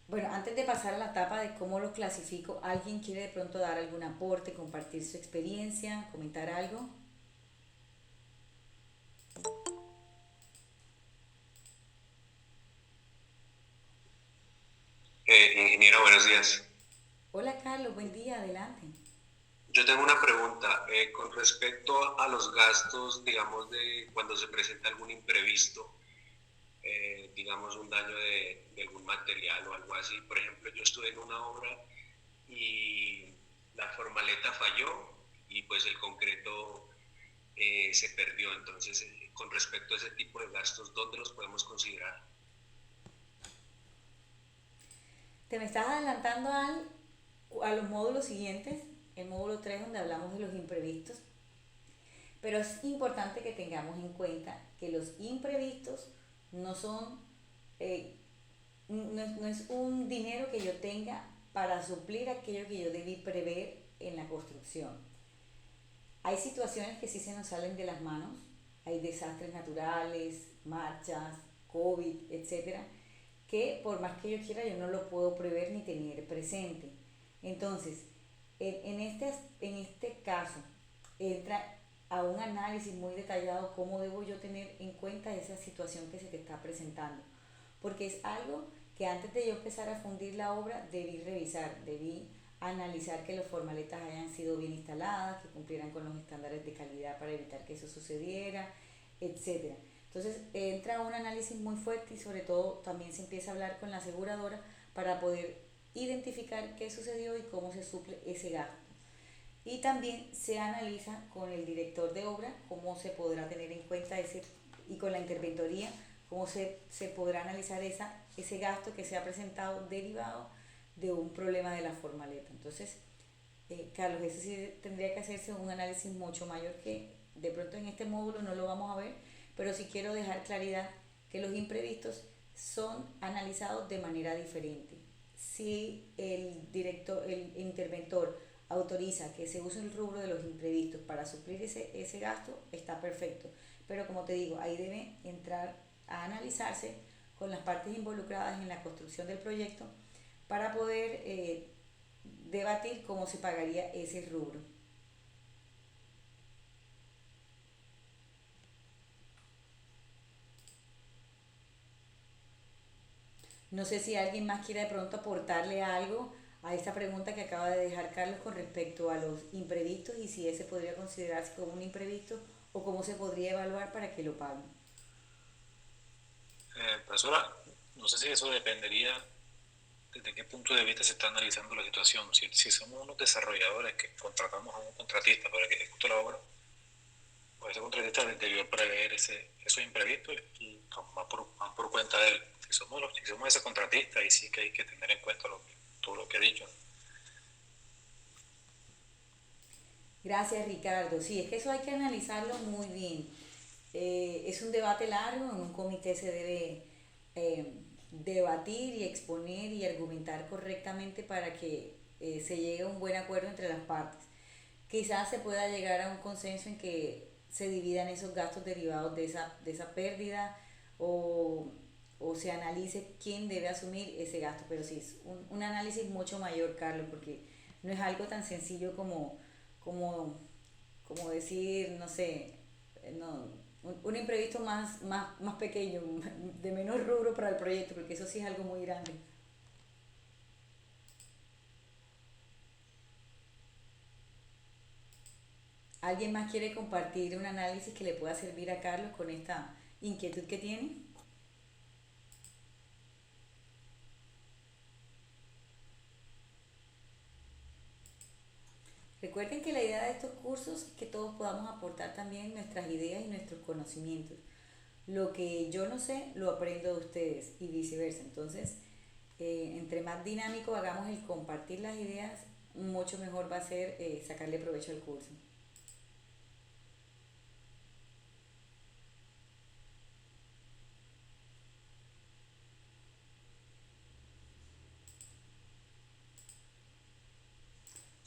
S1: Bueno, antes de pasar a la etapa de cómo lo clasifico, ¿alguien quiere de pronto dar algún aporte, compartir su experiencia, comentar algo?
S7: Ingeniera, buenos días.
S1: Hola Carlos, buen día, adelante.
S7: Yo tengo una pregunta con respecto a los gastos, digamos, de cuando se presenta algún imprevisto, digamos un daño de algún material o algo así. Por ejemplo, yo estuve en una obra y la formaleta falló y pues el concreto se perdió. Entonces, con respecto a ese tipo de gastos, ¿dónde los podemos considerar?
S1: Te me estás adelantando a los módulos siguientes, el módulo 3 donde hablamos de los imprevistos, pero es importante que tengamos en cuenta que los imprevistos no son, no es un dinero que yo tenga para suplir aquello que yo debí prever en la construcción. Hay situaciones que sí se nos salen de las manos, hay desastres naturales, marchas, COVID, etcétera, que por más que yo quiera yo no lo puedo prever ni tener presente. Entonces, en este caso, entra a un análisis muy detallado cómo debo yo tener en cuenta esa situación que se te está presentando. Porque es algo que antes de yo empezar a fundir la obra debí revisar, debí analizar que las formaletas hayan sido bien instaladas, que cumplieran con los estándares de calidad para evitar que eso sucediera, etc. Entonces entra un análisis muy fuerte y sobre todo también se empieza a hablar con la aseguradora para poder identificar qué sucedió y cómo se suple ese gasto. y también se analiza con el director de obra cómo se podrá tener en cuenta ese, y con la interventoría, cómo se podrá analizar ese gasto que se ha presentado derivado de un problema de la formaleta. Entonces, Carlos, ese sí tendría que hacerse un análisis mucho mayor que de pronto en este módulo no lo vamos a ver, pero sí quiero dejar claridad que los imprevistos son analizados de manera diferente. Si el interventor autoriza que se use el rubro de los imprevistos para suplir ese gasto, está perfecto. Pero como te digo, ahí debe entrar a analizarse con las partes involucradas en la construcción del proyecto para poder debatir cómo se pagaría ese rubro. No sé si alguien más quiere de pronto aportarle algo a esta pregunta que acaba de dejar Carlos con respecto a los imprevistos y si ese podría considerarse como un imprevisto o cómo se podría evaluar para que lo paguen.
S8: Profesora, no sé si eso dependería desde qué punto de vista se está analizando la situación. Si somos unos desarrolladores que contratamos a un contratista para que ejecute la obra, pues ese contratista debió prever esos imprevistos y van por cuenta de él. Si somos ese contratista, ahí sí que hay que tener en cuenta todo lo que he dicho.
S1: Gracias, Ricardo. Sí, es que eso hay que analizarlo muy bien. Es un debate largo, en un comité se debe debatir y exponer y argumentar correctamente para que se llegue a un buen acuerdo entre las partes. Quizás se pueda llegar a un consenso en que se dividan esos gastos derivados de esa pérdida o se analice quién debe asumir ese gasto, pero sí es un análisis mucho mayor, Carlos, porque no es algo tan sencillo como, como decir, no sé, no, un imprevisto más pequeño, de menor rubro para el proyecto, porque eso sí es algo muy grande. ¿Alguien más quiere compartir un análisis que le pueda servir a Carlos con esta inquietud que tiene? Recuerden que la idea de estos cursos es que todos podamos aportar también nuestras ideas y nuestros conocimientos. Lo que yo no sé, lo aprendo de ustedes y viceversa. Entonces, entre más dinámico hagamos el compartir las ideas, mucho mejor va a ser sacarle provecho al curso.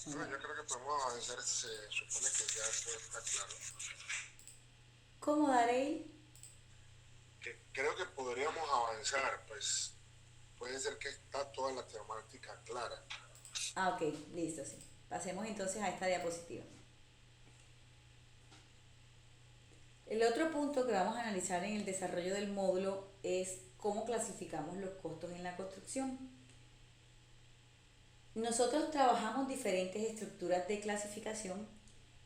S3: Bueno, yo creo que podemos avanzar, se supone que ya todo está claro.
S1: ¿Cómo daré?
S3: Que creo que podríamos avanzar, pues puede ser que está toda la temática clara.
S1: Ah, ok, listo, sí. Pasemos entonces a esta diapositiva. El otro punto que vamos a analizar en el desarrollo del módulo es cómo clasificamos los costos en la construcción. Nosotros trabajamos diferentes estructuras de clasificación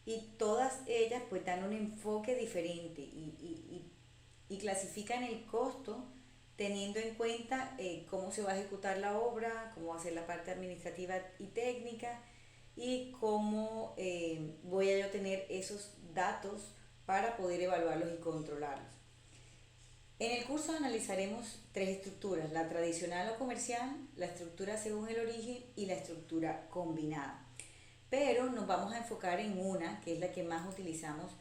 S1: y todas ellas pues dan un enfoque diferente y clasifican el costo teniendo en cuenta cómo se va a ejecutar la obra, cómo va a ser la parte administrativa y técnica y cómo voy a yo tener esos datos para poder evaluarlos y controlarlos. En el curso analizaremos tres estructuras, la tradicional o comercial, la estructura según el origen y la estructura combinada. Pero nos vamos a enfocar en una, que es la que más utilizamos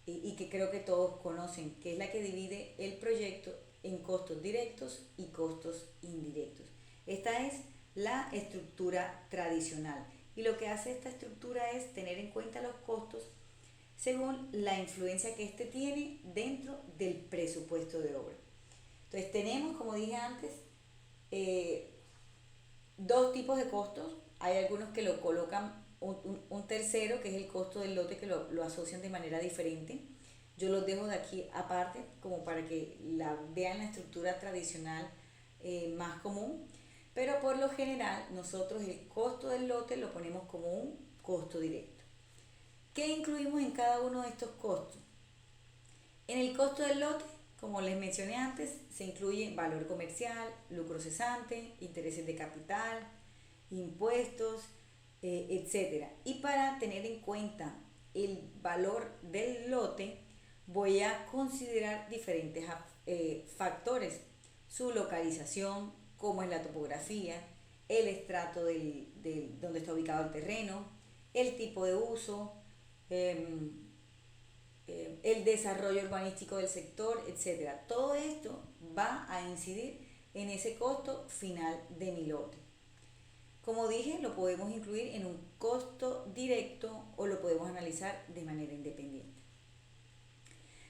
S1: y que creo que todos conocen, que es la que divide el proyecto en costos directos y costos indirectos. Esta es la estructura tradicional y lo que hace esta estructura es tener en cuenta los costos según la influencia que éste tiene dentro del presupuesto de obra. Entonces tenemos, como dije antes, dos tipos de costos. Hay algunos que lo colocan un tercero, que es el costo del lote, que lo asocian de manera diferente. Yo los dejo de aquí aparte, como para que vean la estructura tradicional más común. Pero por lo general, nosotros el costo del lote lo ponemos como un costo directo. ¿Qué incluimos en cada uno de estos costos? En el costo del lote, como les mencioné antes, se incluye valor comercial, lucro cesante, intereses de capital, impuestos, etcétera. Y para tener en cuenta el valor del lote, voy a considerar diferentes factores: su localización, cómo es la topografía, el estrato donde está ubicado el terreno, el tipo de uso, el desarrollo urbanístico del sector, etcétera. Todo esto va a incidir en ese costo final de mi lote. Como dije, lo podemos incluir en un costo directo o lo podemos analizar de manera independiente.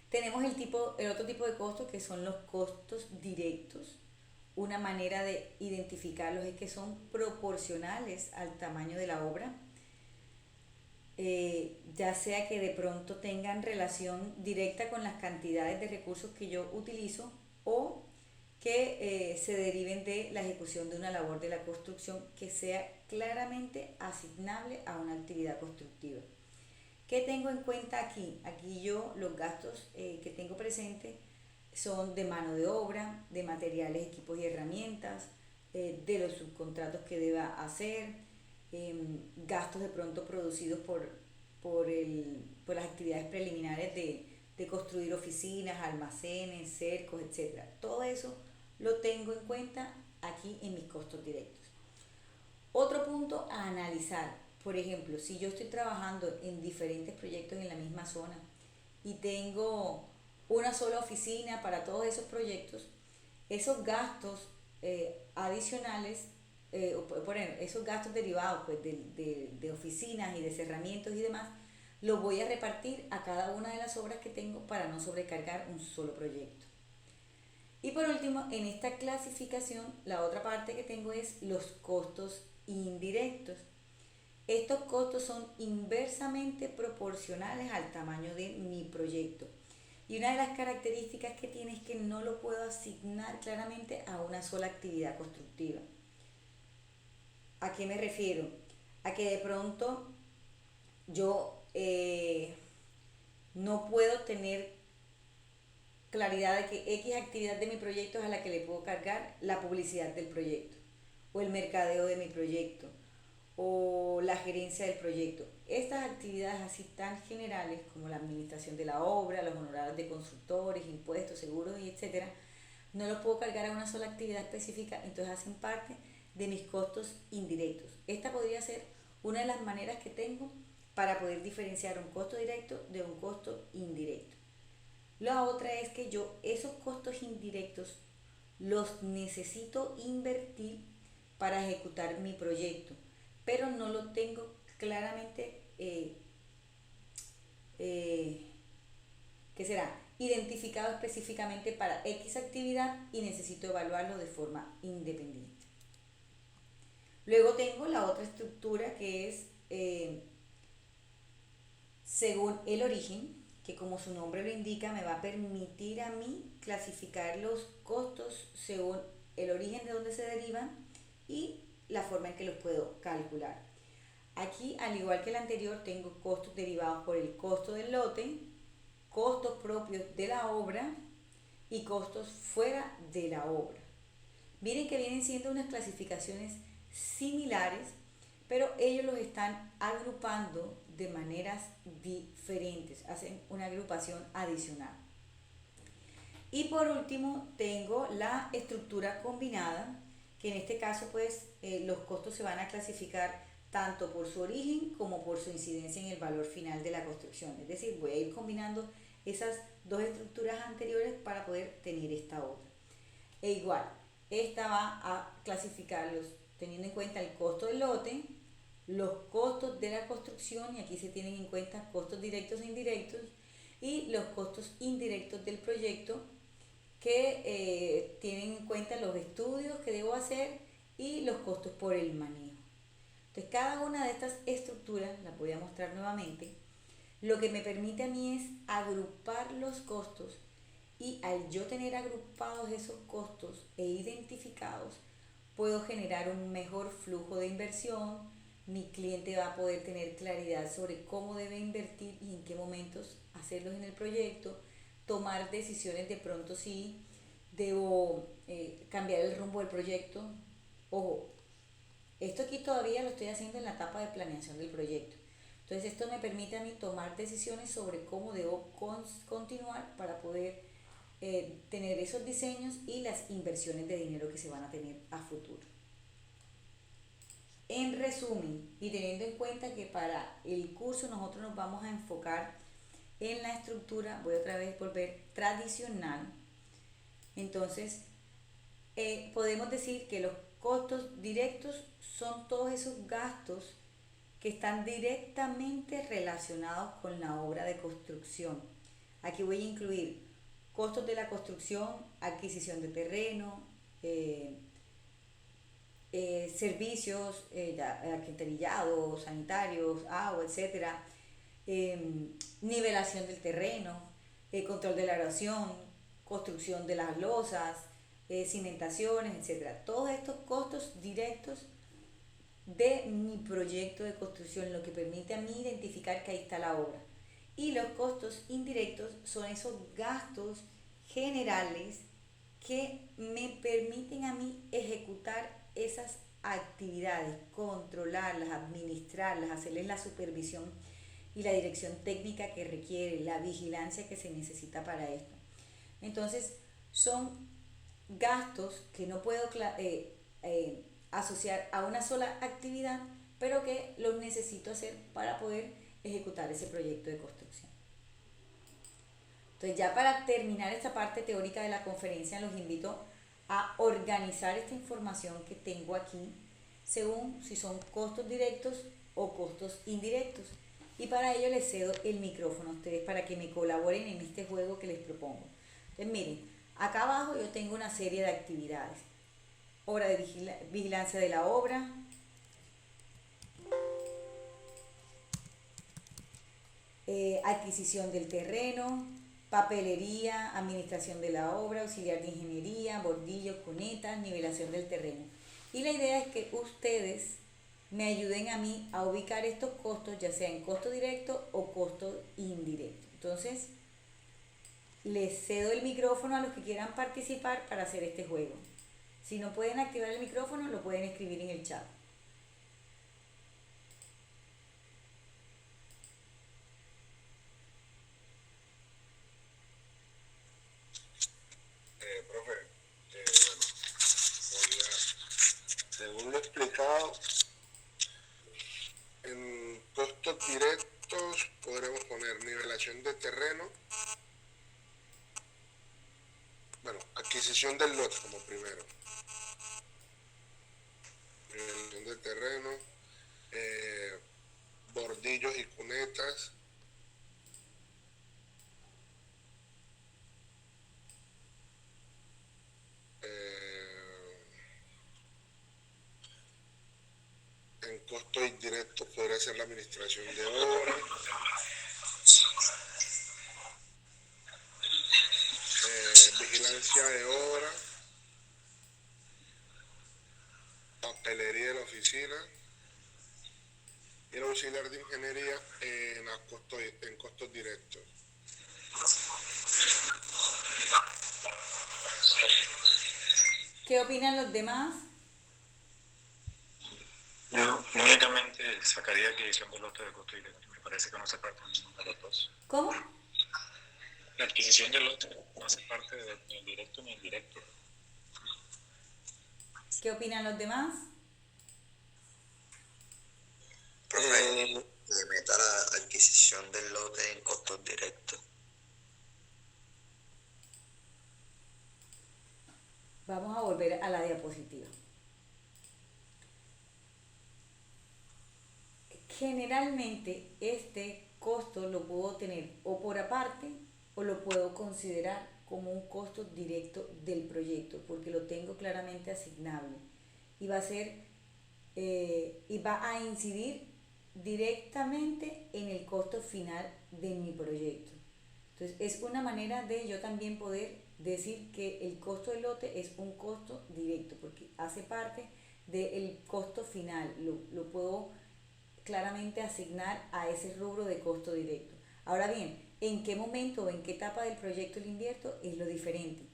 S1: Tenemos el otro tipo de costos, que son los costos directos. Una manera de identificarlos es que son proporcionales al tamaño de la obra, ya sea que de pronto tengan relación directa con las cantidades de recursos que yo utilizo, o que se deriven de la ejecución de una labor de la construcción que sea claramente asignable a una actividad constructiva. ¿Qué tengo en cuenta aquí? Aquí yo los gastos que tengo presentes son de mano de obra, de materiales, equipos y herramientas, de los subcontratos que deba hacer, gastos de pronto producidos por las actividades preliminares de construir oficinas, almacenes, cercos, etc. Todo eso lo tengo en cuenta aquí en mis costos directos. Otro punto a analizar: por ejemplo, si yo estoy trabajando en diferentes proyectos en la misma zona y tengo una sola oficina para todos esos proyectos, esos gastos adicionales, por ejemplo, esos gastos derivados pues, de oficinas y de cerramientos y demás, los voy a repartir a cada una de las obras que tengo para no sobrecargar un solo proyecto. Y por último, en esta clasificación, la otra parte que tengo es los costos indirectos. Estos costos son inversamente proporcionales al tamaño de mi proyecto. Y una de las características que tiene es que no lo puedo asignar claramente a una sola actividad constructiva. ¿A qué me refiero? A que de pronto yo no puedo tener claridad de que X actividad de mi proyecto es a la que le puedo cargar la publicidad del proyecto, o el mercadeo de mi proyecto, o la gerencia del proyecto. Estas actividades así tan generales como la administración de la obra, los honorarios de constructores, impuestos, seguros y etcétera, no los puedo cargar a una sola actividad específica, entonces hacen parte de mis costos indirectos. Esta podría ser una de las maneras que tengo para poder diferenciar un costo directo de un costo indirecto. La otra es que yo esos costos indirectos los necesito invertir para ejecutar mi proyecto, pero no lo tengo claramente ¿qué será? Identificado específicamente para X actividad, y necesito evaluarlo de forma independiente. Luego tengo la otra estructura, que es según el origen, que como su nombre lo indica, me va a permitir a mí clasificar los costos según el origen de donde se derivan y la forma en que los puedo calcular. Aquí, al igual que el anterior, tengo costos derivados por el costo del lote, costos propios de la obra y costos fuera de la obra. Miren que vienen siendo unas clasificaciones similares, pero ellos los están agrupando de maneras diferentes, hacen una agrupación adicional. Y por último tengo la estructura combinada, que en este caso pues los costos se van a clasificar tanto por su origen como por su incidencia en el valor final de la construcción. Es decir, voy a ir combinando esas dos estructuras anteriores para poder tener esta otra. E igual, esta va a clasificarlos teniendo en cuenta el costo del lote, los costos de la construcción, y aquí se tienen en cuenta costos directos e indirectos, y los costos indirectos del proyecto, que tienen en cuenta los estudios que debo hacer y los costos por el manejo. Entonces, cada una de estas estructuras, las voy a mostrar nuevamente, lo que me permite a mí es agrupar los costos, y al yo tener agrupados esos costos e identificados, puedo generar un mejor flujo de inversión. Mi cliente va a poder tener claridad sobre cómo debe invertir y en qué momentos hacerlos en el proyecto, tomar decisiones de pronto si debo cambiar el rumbo del proyecto. Ojo, Esto aquí todavía lo estoy haciendo en la etapa de planeación del proyecto. Entonces esto me permite a mí tomar decisiones sobre cómo debo continuar para poder tener esos diseños y las inversiones de dinero que se van a tener a futuro. En resumen, y teniendo en cuenta que para el curso nosotros nos vamos a enfocar en la estructura, voy otra vez a volver tradicional, entonces podemos decir que los costos directos son todos esos gastos que están directamente relacionados con la obra de construcción. Aquí voy a incluir costos de la construcción, adquisición de terreno, servicios, alcantarillado, sanitarios, agua, etcétera, nivelación del terreno, control de la erosión, construcción de las losas, cimentaciones, etcétera. Todos estos costos directos de mi proyecto de construcción, lo que permite a mí identificar que ahí está la obra. Y los costos indirectos son esos gastos generales que me permiten a mí ejecutar esas actividades, controlarlas, administrarlas, hacerles la supervisión y la dirección técnica que requiere, la vigilancia que se necesita para esto. Entonces, son gastos que no puedo asociar a una sola actividad, pero que los necesito hacer para poder ejecutar ese proyecto de construcción. Entonces, ya para terminar esta parte teórica de la conferencia, los invito a organizar esta información que tengo aquí según si son costos directos o costos indirectos. Y para ello les cedo el micrófono a ustedes para que me colaboren en este juego que les propongo. Entonces miren, acá abajo yo tengo una serie de actividades. Obra de vigilancia de la obra, adquisición del terreno, papelería, administración de la obra, auxiliar de ingeniería, bordillos, cunetas, nivelación del terreno. Y la idea es que ustedes me ayuden a mí a ubicar estos costos, ya sea en costo directo o costo indirecto. Entonces, les cedo el micrófono a los que quieran participar para hacer este juego. Si no pueden activar el micrófono, lo pueden escribir en el chat.
S3: Profe, según lo explicado, en costos directos podremos poner nivelación de terreno, bueno, adquisición del lote como primero, nivelación de terreno, bordillos y cunetas, en costos indirectos podría ser la administración de obra, vigilancia de obra, papelería de la oficina y el auxiliar de ingeniería en costos directos.
S1: ¿Qué opinan los demás?
S8: Yo únicamente sacaría adquisición de lote de costo directo. Me parece que no hace parte de ninguno de los dos.
S1: ¿Cómo?
S8: La adquisición de lote no hace parte ni el directo ni el indirecto.
S1: ¿Qué opinan los demás?
S9: Le meta la adquisición del lote en costos directos.
S1: Vamos a volver a la diapositiva. Generalmente este costo lo puedo tener o por aparte o lo puedo considerar como un costo directo del proyecto porque lo tengo claramente asignable y va a ser y va a incidir directamente en el costo final de mi proyecto. Entonces es una manera de yo también poder decir que el costo del lote es un costo directo porque hace parte del costo final, lo puedo claramente asignar a ese rubro de costo directo. Ahora bien, ¿en qué momento o en qué etapa del proyecto lo invierto? Es lo diferente.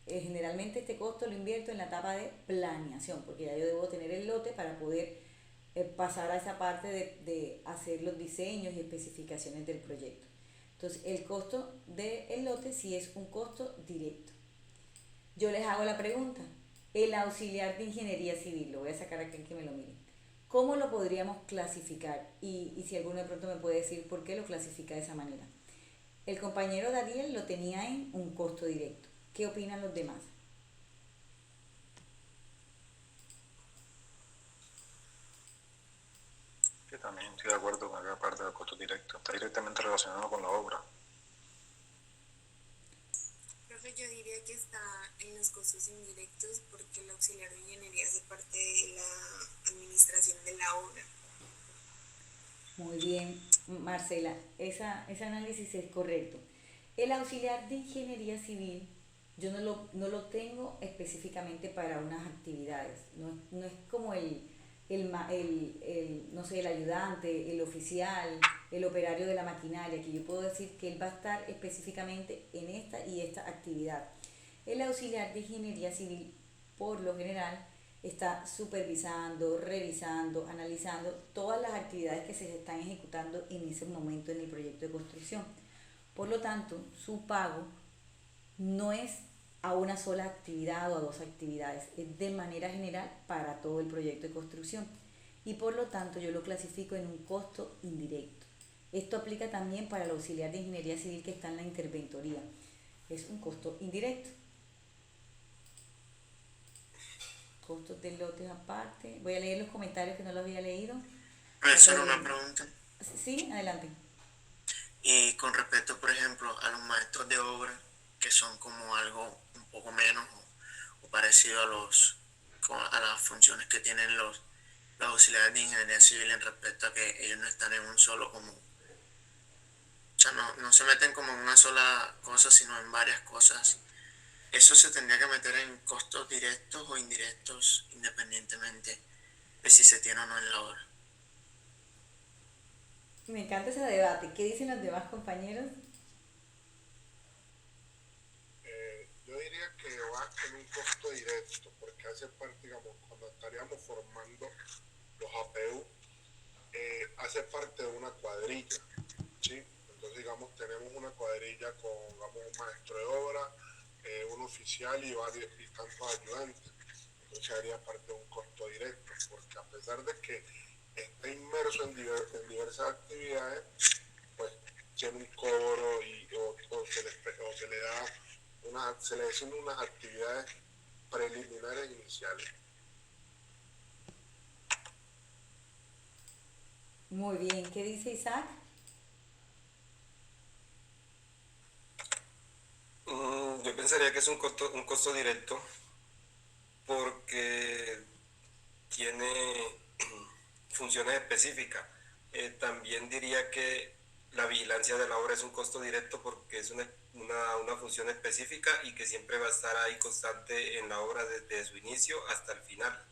S1: generalmente este costo lo invierto en la etapa de planeación, porque ya yo debo tener el lote para poder pasar a esa parte de hacer los diseños y especificaciones del proyecto. Entonces, el costo del lote sí es un costo directo. Yo les hago la pregunta, el auxiliar de ingeniería civil, lo voy a sacar aquí que me lo miren, ¿cómo lo podríamos clasificar? Y si alguno de pronto me puede decir por qué lo clasifica de esa manera. El compañero Daniel lo tenía en un costo directo. ¿Qué opinan los demás?
S8: Yo también estoy de acuerdo con la parte del costo directo. Está directamente relacionado con la obra.
S10: Profe, yo diría que está en los costos indirectos porque el auxiliar de ingeniería hace parte de la administración de la obra.
S1: Muy bien, Marcela, ese análisis es correcto. El auxiliar de ingeniería civil, yo no lo tengo específicamente para unas actividades, no es como no sé, el ayudante, el oficial, el operario de la maquinaria, que yo puedo decir que él va a estar específicamente en esta y esta actividad. El auxiliar de ingeniería civil, por lo general, está supervisando, revisando, analizando todas las actividades que se están ejecutando en ese momento en el proyecto de construcción. Por lo tanto, su pago no es a una sola actividad o a dos actividades, es de manera general para todo el proyecto de construcción y por lo tanto yo lo clasifico en un costo indirecto. Esto aplica también para el auxiliar de ingeniería civil que está en la interventoría, es un costo indirecto. Costos de lotes aparte. Voy a leer los comentarios que no los había leído.
S4: Profesor, una pregunta.
S1: Sí, adelante.
S4: Y con respecto, por ejemplo, a los maestros de obra, que son como algo un poco menos o parecido a las funciones que tienen los auxiliares de ingeniería civil en respecto a que ellos no están en un solo como, o sea, no se meten como en una sola cosa, sino en varias cosas. Eso se tendría que meter en costos directos o indirectos, independientemente de si se tiene o no en la obra.
S1: Me encanta ese debate. ¿Qué dicen los demás compañeros?
S3: Yo diría que va en un costo directo, porque hace parte, digamos, cuando estaríamos formando los APU, hace parte de una cuadrilla, ¿sí? Entonces, digamos, tenemos una cuadrilla con, digamos, un maestro de obra, un oficial y varios y tantos ayudantes. Entonces, haría parte de un costo directo, porque a pesar de que está inmerso en diversas actividades, pues tiene un cobro o se le da se le designan unas actividades preliminares iniciales.
S1: Muy bien, ¿qué dice Isaac?
S6: Yo pensaría que es un costo directo porque tiene funciones específicas. También diría que la vigilancia de la obra es un costo directo porque es una función específica y que siempre va a estar ahí constante en la obra desde su inicio hasta el final.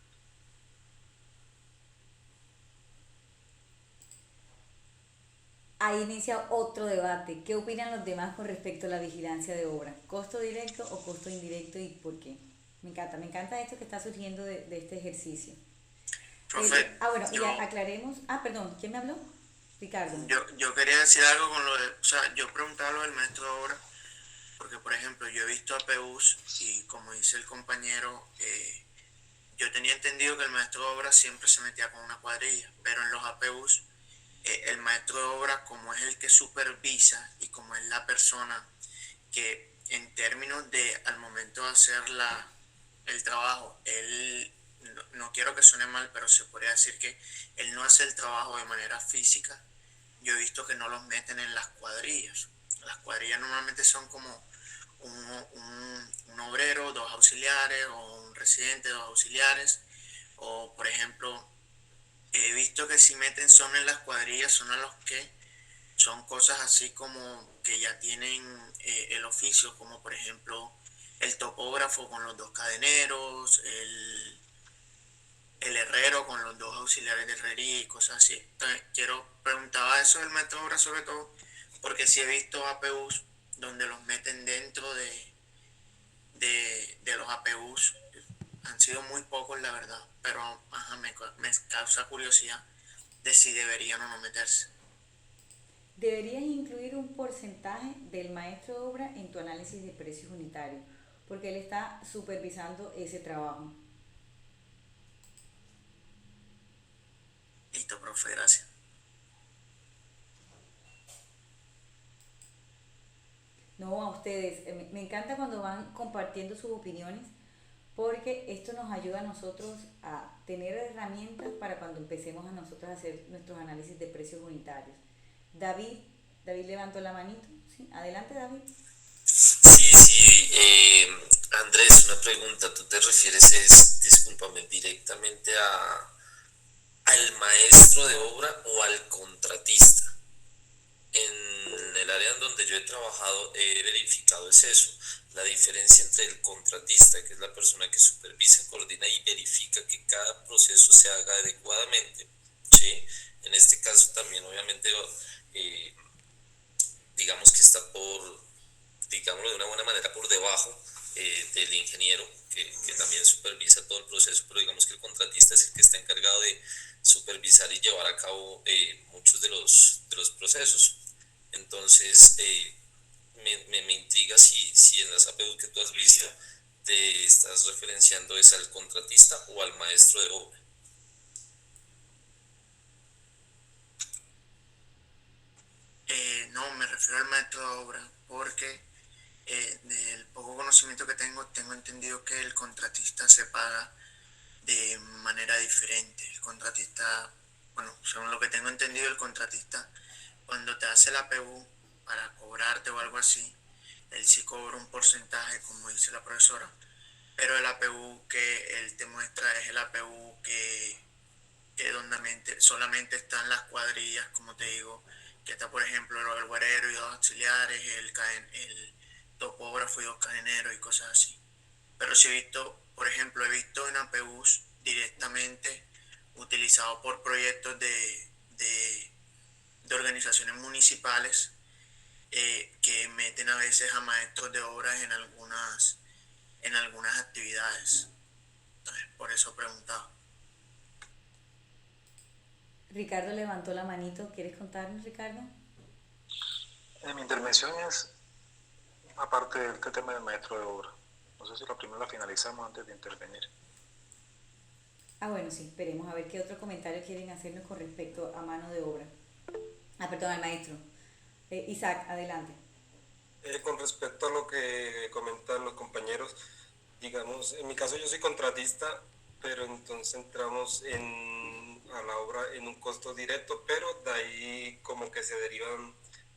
S1: Ahí inicia otro debate. ¿Qué opinan los demás con respecto a la vigilancia de obra? ¿Costo directo o costo indirecto y por qué? Me encanta esto que está surgiendo de este ejercicio.
S4: Profe,
S1: Bueno, ya aclaremos. Perdón, ¿quién me habló? Ricardo.
S4: Yo quería decir algo con o sea, yo preguntaba lo del maestro de obra, porque por ejemplo, yo he visto APUs y como dice el compañero, yo tenía entendido que el maestro de obra siempre se metía con una cuadrilla, pero en los APUs, el maestro de obra, como es el que supervisa y como es la persona que en términos de al momento de hacer el trabajo, él, no quiero que suene mal, pero se podría decir que él no hace el trabajo de manera física. Yo he visto que no los meten en las cuadrillas. Las cuadrillas normalmente son como un obrero, dos auxiliares, o un residente, dos auxiliares, o por ejemplo, he visto que si meten son en las cuadrillas, son a los que son cosas así como que ya tienen el oficio, como por ejemplo el topógrafo con los dos cadeneros, el herrero con los dos auxiliares de herrería y cosas así. Entonces, preguntaba eso del maestro de obra sobre todo, porque sí he visto APUs donde los meten dentro de los APUs. Han sido muy pocos, la verdad, pero me causa curiosidad de si deberían o no meterse.
S1: Deberías incluir un porcentaje del maestro de obra en tu análisis de precios unitarios, porque él está supervisando ese trabajo.
S4: Listo, profe, gracias.
S1: No, a ustedes. Me encanta cuando van compartiendo sus opiniones, porque esto nos ayuda a nosotros a tener herramientas para cuando empecemos a nosotros a hacer nuestros análisis de precios unitarios. David levantó la manito. ¿Sí? Adelante, David.
S5: Sí, Andrés, una pregunta. ¿Tú te refieres, discúlpame, directamente al maestro de obra o al contratista? En el área en donde yo he trabajado he verificado es eso, la diferencia entre el contratista, que es la persona que supervisa, coordina y verifica que cada proceso se haga adecuadamente, ¿sí? En este caso también obviamente digamos que está digámoslo de una buena manera, por debajo del ingeniero que también supervisa todo el proceso, pero digamos que el contratista es el que está encargado de supervisar y llevar a cabo muchos de los procesos. Entonces, me intriga si en las APU que tú has visto te estás referenciando es al contratista o al maestro de obra.
S4: No, me refiero al maestro de obra porque del poco conocimiento que tengo entendido que el contratista se paga de manera diferente. El contratista, bueno, según lo que tengo entendido, el contratista cuando te hace la PU para cobrarte o algo así, él sí cobra un porcentaje, como dice la profesora, pero el APU que él te muestra es el APU que donde solamente están las cuadrillas, como te digo, que está por ejemplo el guarero y dos auxiliares, el topógrafo y dos cadeneros y cosas así. Pero sí he visto en APUs directamente utilizados por proyectos de organizaciones municipales que meten a veces a maestros de obras en algunas actividades. Entonces, por eso preguntaba.
S1: Ricardo levantó la manito. ¿Quieres contarnos, Ricardo?
S8: Mi intervención es, aparte del tema del maestro de obra. No sé si la primera la finalizamos antes de intervenir.
S1: Bueno, sí, esperemos a ver qué otro comentario quieren hacernos con respecto a mano de obra. Perdón, al maestro. Isaac, adelante.
S6: Con respecto a lo que comentan los compañeros, digamos, en mi caso yo soy contratista, pero entonces entramos a la obra en un costo directo, pero de ahí como que se derivan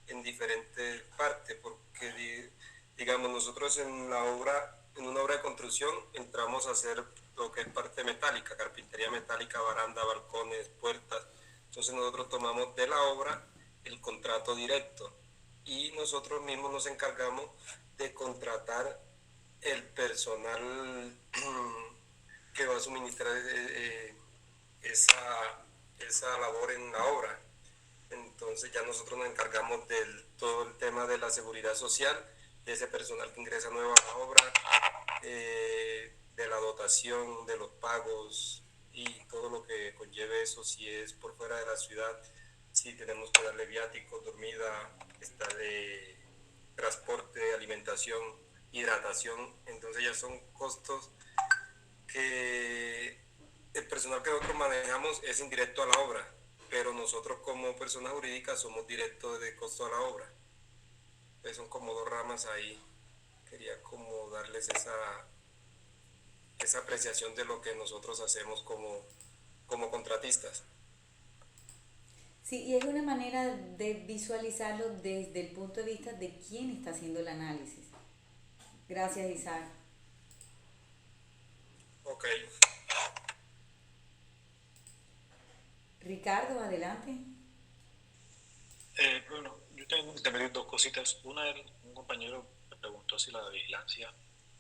S6: en diferentes partes, porque digamos nosotros en una obra de construcción entramos a hacer lo que es parte metálica, carpintería metálica, baranda, balcones, puertas. Entonces nosotros tomamos de la obra el contrato directo y nosotros mismos nos encargamos de contratar el personal que va a suministrar esa labor en la obra. Entonces ya nosotros nos encargamos de todo el tema de la seguridad social, de ese personal que ingresa nuevo a la obra, de la dotación, de los pagos y todo lo que conlleve eso, si es por fuera de la ciudad, si tenemos que darle viáticos, dormida, de transporte, alimentación, hidratación. Entonces ya son costos que el personal que nosotros manejamos es indirecto a la obra, pero nosotros como personas jurídicas somos directos de costo a la obra. Entonces son como dos ramas ahí. Quería como darles esa apreciación de lo que nosotros hacemos como contratistas.
S1: Sí, y es una manera de visualizarlo desde el punto de vista de quién está haciendo el análisis. Gracias, Isaac.
S6: Ok.
S1: Ricardo, adelante.
S8: Bueno, yo tengo que tener dos cositas. Una, un compañero me preguntó si la vigilancia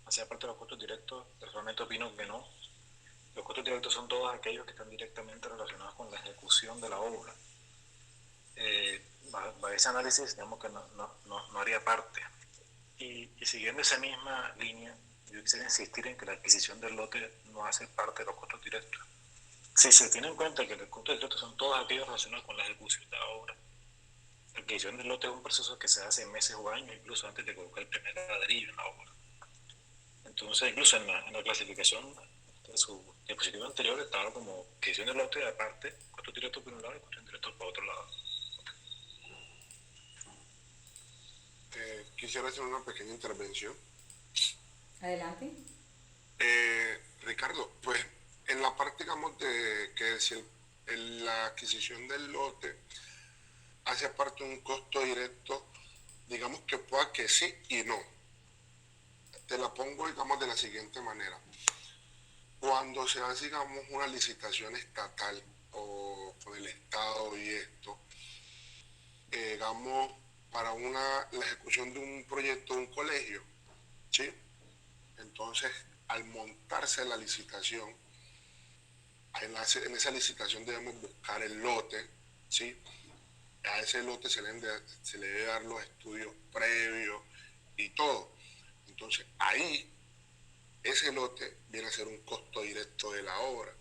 S8: hacía parte de los costos directos. Personalmente opino que no. Los costos directos son todos aquellos que están directamente relacionados con la ejecución de la obra. Bajo ese análisis, digamos que no haría parte. Y siguiendo esa misma línea, yo quisiera insistir en que la adquisición del lote no hace parte de los costos directos. Si se tiene en cuenta que los costos directos son todos aquellos relacionados con la ejecución de la obra, la adquisición del lote es un proceso que se hace en meses o años, incluso antes de colocar el primer ladrillo en la obra. Entonces, incluso en la clasificación de su diapositiva anterior estaba como adquisición del lote aparte, costos directos por un lado y costos indirectos por otro lado.
S3: Quisiera hacer una pequeña intervención.
S1: Adelante.
S3: Ricardo, pues en la parte, digamos, de que si la adquisición del lote hace parte de un costo directo, digamos que pueda que sí y no. Te la pongo, digamos, de la siguiente manera. Cuando se hace, digamos, una licitación estatal o con el Estado y esto, digamos, para la ejecución de un proyecto de un colegio, ¿sí? Entonces, al montarse la licitación, en esa licitación debemos buscar el lote, ¿sí? A ese lote se le debe dar los estudios previos y todo. Entonces, ahí, ese lote viene a ser un costo directo de la obra,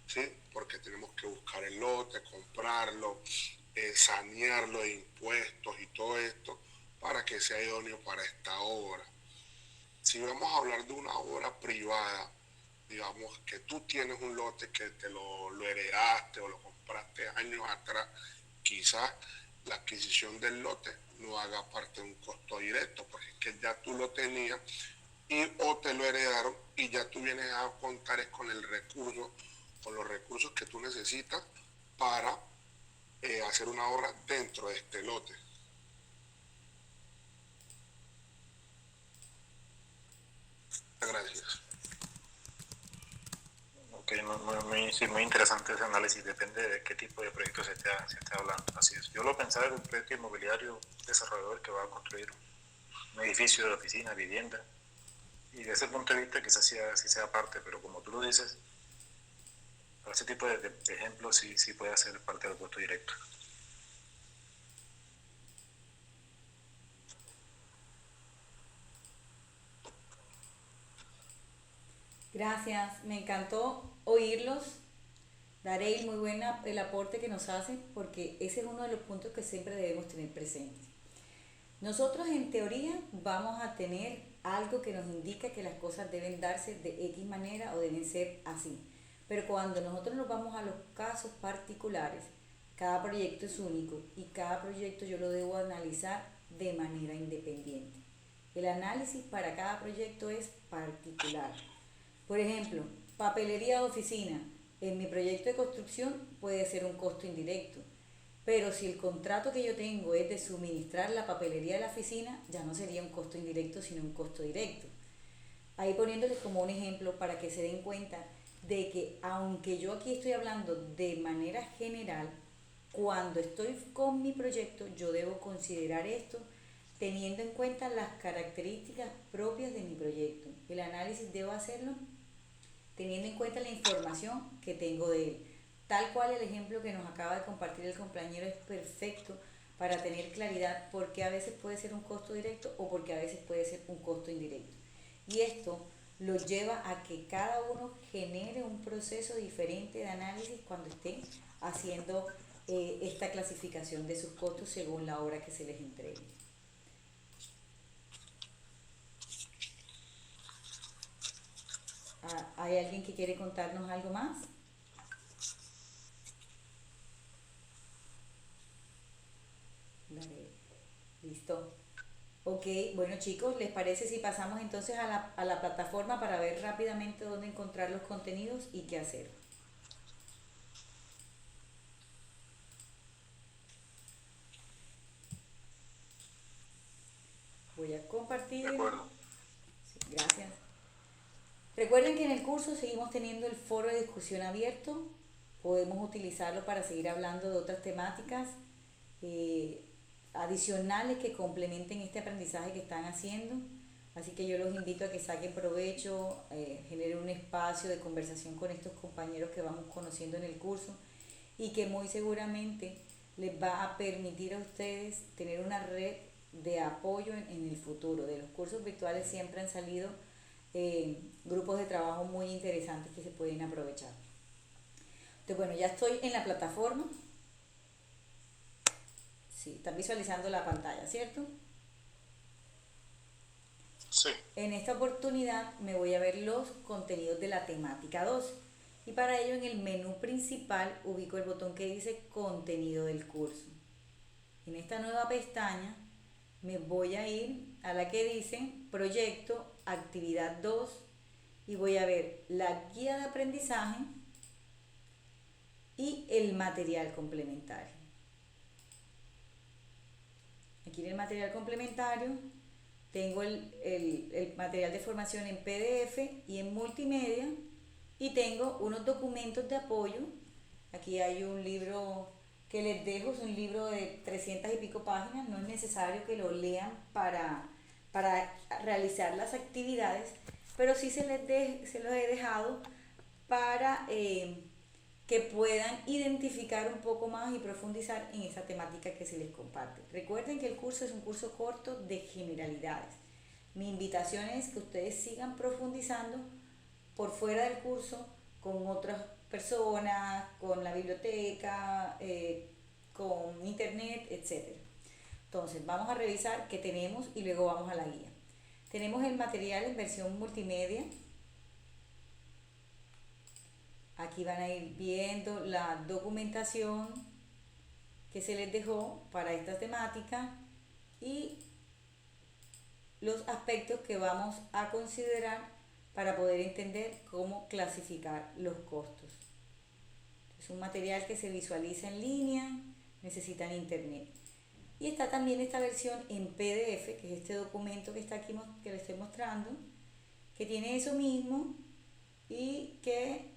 S3: ¿sí? Porque tenemos que buscar el lote, comprarlo, sanearlo de impuestos y todo esto para que sea idóneo para esta obra. Si vamos a hablar de una obra privada, digamos que tú tienes un lote que te lo heredaste o lo compraste años atrás, quizás la adquisición del lote no haga parte de un costo directo, porque es que ya tú lo tenías o te lo heredaron y ya tú vienes a contar con el recurso, con los recursos que tú necesitas para hacer una obra dentro de este lote. Gracias.
S8: Ok, muy interesante ese análisis, depende de qué tipo de proyecto se esté hablando. Así es. Yo lo pensaba en un proyecto inmobiliario desarrollador que va a construir un edificio de oficina, vivienda, y desde ese punto de vista quizás sí sea parte, pero como tú lo dices, para ese tipo de ejemplos sí puede ser parte del costo directo.
S1: Gracias, me encantó oírlos. Daré muy buena el aporte que nos hacen porque ese es uno de los puntos que siempre debemos tener presentes. Nosotros en teoría vamos a tener algo que nos indica que las cosas deben darse de X manera o deben ser así. Pero cuando nosotros nos vamos a los casos particulares, cada proyecto es único y cada proyecto yo lo debo analizar de manera independiente. El análisis para cada proyecto es particular. Por ejemplo, papelería de oficina. En mi proyecto de construcción puede ser un costo indirecto. Pero si el contrato que yo tengo es de suministrar la papelería de la oficina, ya no sería un costo indirecto, sino un costo directo. Ahí poniéndoles como un ejemplo para que se den cuenta de que aunque yo aquí estoy hablando de manera general, cuando estoy con mi proyecto yo debo considerar esto teniendo en cuenta las características propias de mi proyecto. El análisis debo hacerlo teniendo en cuenta la información que tengo de él. Tal cual el ejemplo que nos acaba de compartir el compañero es perfecto para tener claridad porque a veces puede ser un costo directo o porque a veces puede ser un costo indirecto. Y esto lo lleva a que cada uno genere un proceso diferente de análisis cuando esté haciendo esta clasificación de sus costos según la obra que se les entregue. ¿Hay alguien que quiere contarnos algo más? Dale. Listo. Ok, bueno chicos, ¿les parece si pasamos entonces a la plataforma para ver rápidamente dónde encontrar los contenidos y qué hacer? Voy a compartir.
S3: De acuerdo.
S1: Sí, gracias. Recuerden que en el curso seguimos teniendo el foro de discusión abierto. Podemos utilizarlo para seguir hablando de otras temáticas adicionales que complementen este aprendizaje que están haciendo. Así que yo los invito a que saquen provecho, generen un espacio de conversación con estos compañeros que vamos conociendo en el curso y que muy seguramente les va a permitir a ustedes tener una red de apoyo en el futuro. De los cursos virtuales siempre han salido grupos de trabajo muy interesantes que se pueden aprovechar. Entonces, bueno, ya estoy en la plataforma. Sí, están visualizando la pantalla, ¿cierto?
S8: Sí.
S1: En esta oportunidad me voy a ver los contenidos de la temática 2 y para ello en el menú principal ubico el botón que dice contenido del curso. En esta nueva pestaña me voy a ir a la que dice proyecto actividad 2 y voy a ver la guía de aprendizaje y el material complementario. Aquí en el material complementario tengo el material de formación en PDF y en multimedia y tengo unos documentos de apoyo. Aquí hay un libro que les dejo, es un libro de 300 y pico páginas, no es necesario que lo lean para realizar las actividades, pero sí se los he dejado para que puedan identificar un poco más y profundizar en esa temática que se les comparte. Recuerden que el curso es un curso corto de generalidades. Mi invitación es que ustedes sigan profundizando por fuera del curso con otras personas, con la biblioteca, con internet, etc. Entonces vamos a revisar qué tenemos y luego vamos a la guía. Tenemos el material en versión multimedia. Aquí van a ir viendo la documentación que se les dejó para esta temática y los aspectos que vamos a considerar para poder entender cómo clasificar los costos. Es un material que se visualiza en línea, necesitan internet. Y está también esta versión en PDF, que es este documento que está aquí que les estoy mostrando, que tiene eso mismo y que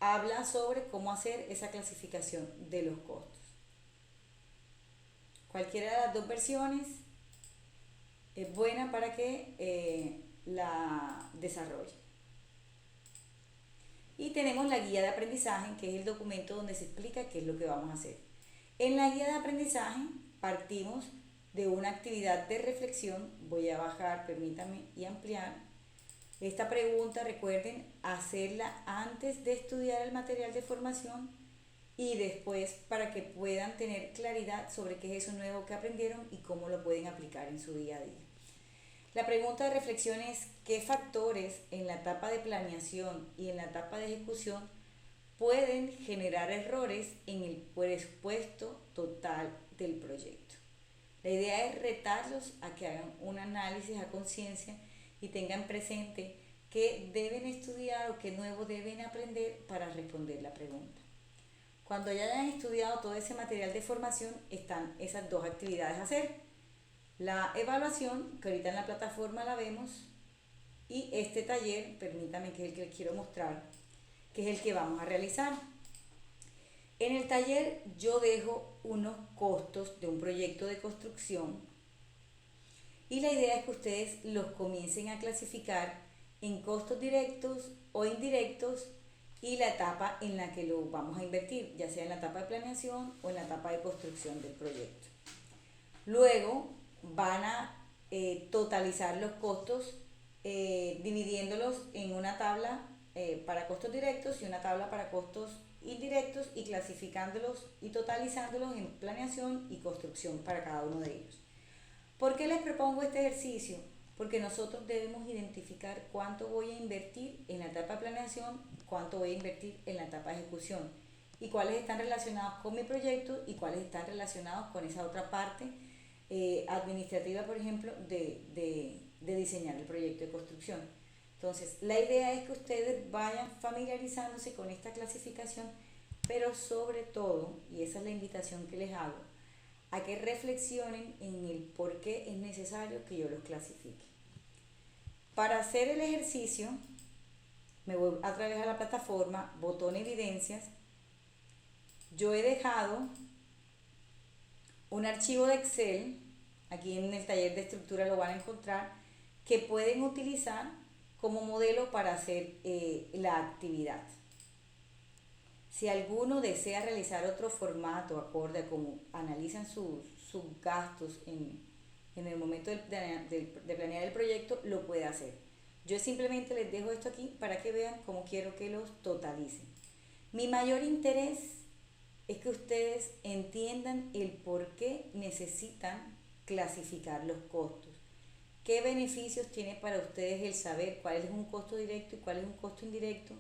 S1: habla sobre cómo hacer esa clasificación de los costos. Cualquiera de las dos versiones es buena para que la desarrolle. Y tenemos la guía de aprendizaje, que es el documento donde se explica qué es lo que vamos a hacer. En la guía de aprendizaje partimos de una actividad de reflexión. Voy a bajar, permítanme, y ampliar. Esta pregunta, recuerden, hacerla antes de estudiar el material de formación y después para que puedan tener claridad sobre qué es eso nuevo que aprendieron y cómo lo pueden aplicar en su día a día. La pregunta de reflexión es qué factores en la etapa de planeación y en la etapa de ejecución pueden generar errores en el presupuesto total del proyecto. La idea es retarlos a que hagan un análisis a conciencia y tengan presente qué deben estudiar o qué nuevo deben aprender para responder la pregunta. Cuando ya hayan estudiado todo ese material de formación, están esas dos actividades a hacer. La evaluación, que ahorita en la plataforma la vemos, y este taller, permítame, que es el que les quiero mostrar, que es el que vamos a realizar. En el taller yo dejo unos costos de un proyecto de construcción y la idea es que ustedes los comiencen a clasificar en costos directos o indirectos y la etapa en la que lo vamos a invertir, ya sea en la etapa de planeación o en la etapa de construcción del proyecto. Luego van a totalizar los costos dividiéndolos en una tabla para costos directos y una tabla para costos indirectos y clasificándolos y totalizándolos en planeación y construcción para cada uno de ellos. ¿Por qué les propongo este ejercicio? Porque nosotros debemos identificar cuánto voy a invertir en la etapa de planeación, cuánto voy a invertir en la etapa de ejecución y cuáles están relacionados con mi proyecto y cuáles están relacionados con esa otra parte administrativa, por ejemplo, de diseñar el proyecto de construcción. Entonces, la idea es que ustedes vayan familiarizándose con esta clasificación, pero sobre todo, y esa es la invitación que les hago, a que reflexionen en el por qué es necesario que yo los clasifique. Para hacer el ejercicio, me voy a través de la plataforma, botón evidencias. Yo he dejado un archivo de Excel, aquí en el taller de estructura lo van a encontrar, que pueden utilizar como modelo para hacer la actividad. Si alguno desea realizar otro formato acorde a cómo analizan sus gastos en el momento de planear el proyecto, lo puede hacer. Yo simplemente les dejo esto aquí para que vean cómo quiero que los totalicen. Mi mayor interés es que ustedes entiendan el por qué necesitan clasificar los costos. ¿Qué beneficios tiene para ustedes el saber cuál es un costo directo y cuál es un costo indirecto?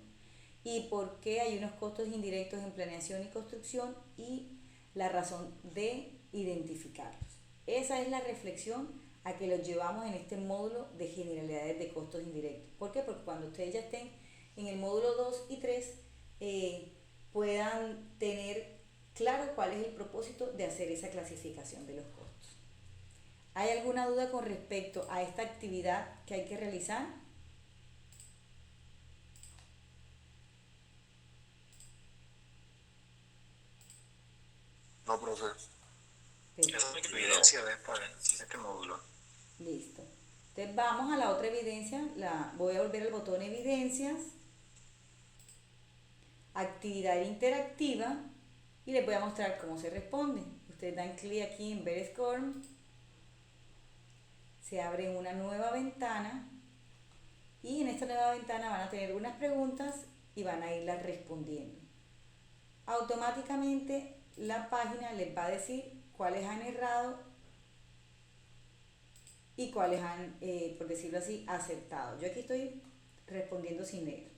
S1: Y por qué hay unos costos indirectos en planeación y construcción y la razón de identificarlos. Esa es la reflexión a que los llevamos en este módulo de generalidades de costos indirectos. ¿Por qué? Porque cuando ustedes ya estén en el módulo 2 y 3 puedan tener claro cuál es el propósito de hacer esa clasificación de los costos. ¿Hay alguna duda con respecto a esta actividad que hay que realizar?
S3: No, profe.
S8: Esa es mi evidencia de este módulo.
S1: Listo. Entonces vamos a la otra evidencia. Voy a volver al botón evidencias, actividad interactiva, y les voy a mostrar cómo se responde. Ustedes dan clic aquí en ver score, se abre una nueva ventana y en esta nueva ventana van a tener unas preguntas y van a irlas respondiendo. Automáticamente la página les va a decir cuáles han errado y cuáles han, por decirlo así, acertado. Yo aquí estoy respondiendo sin leer.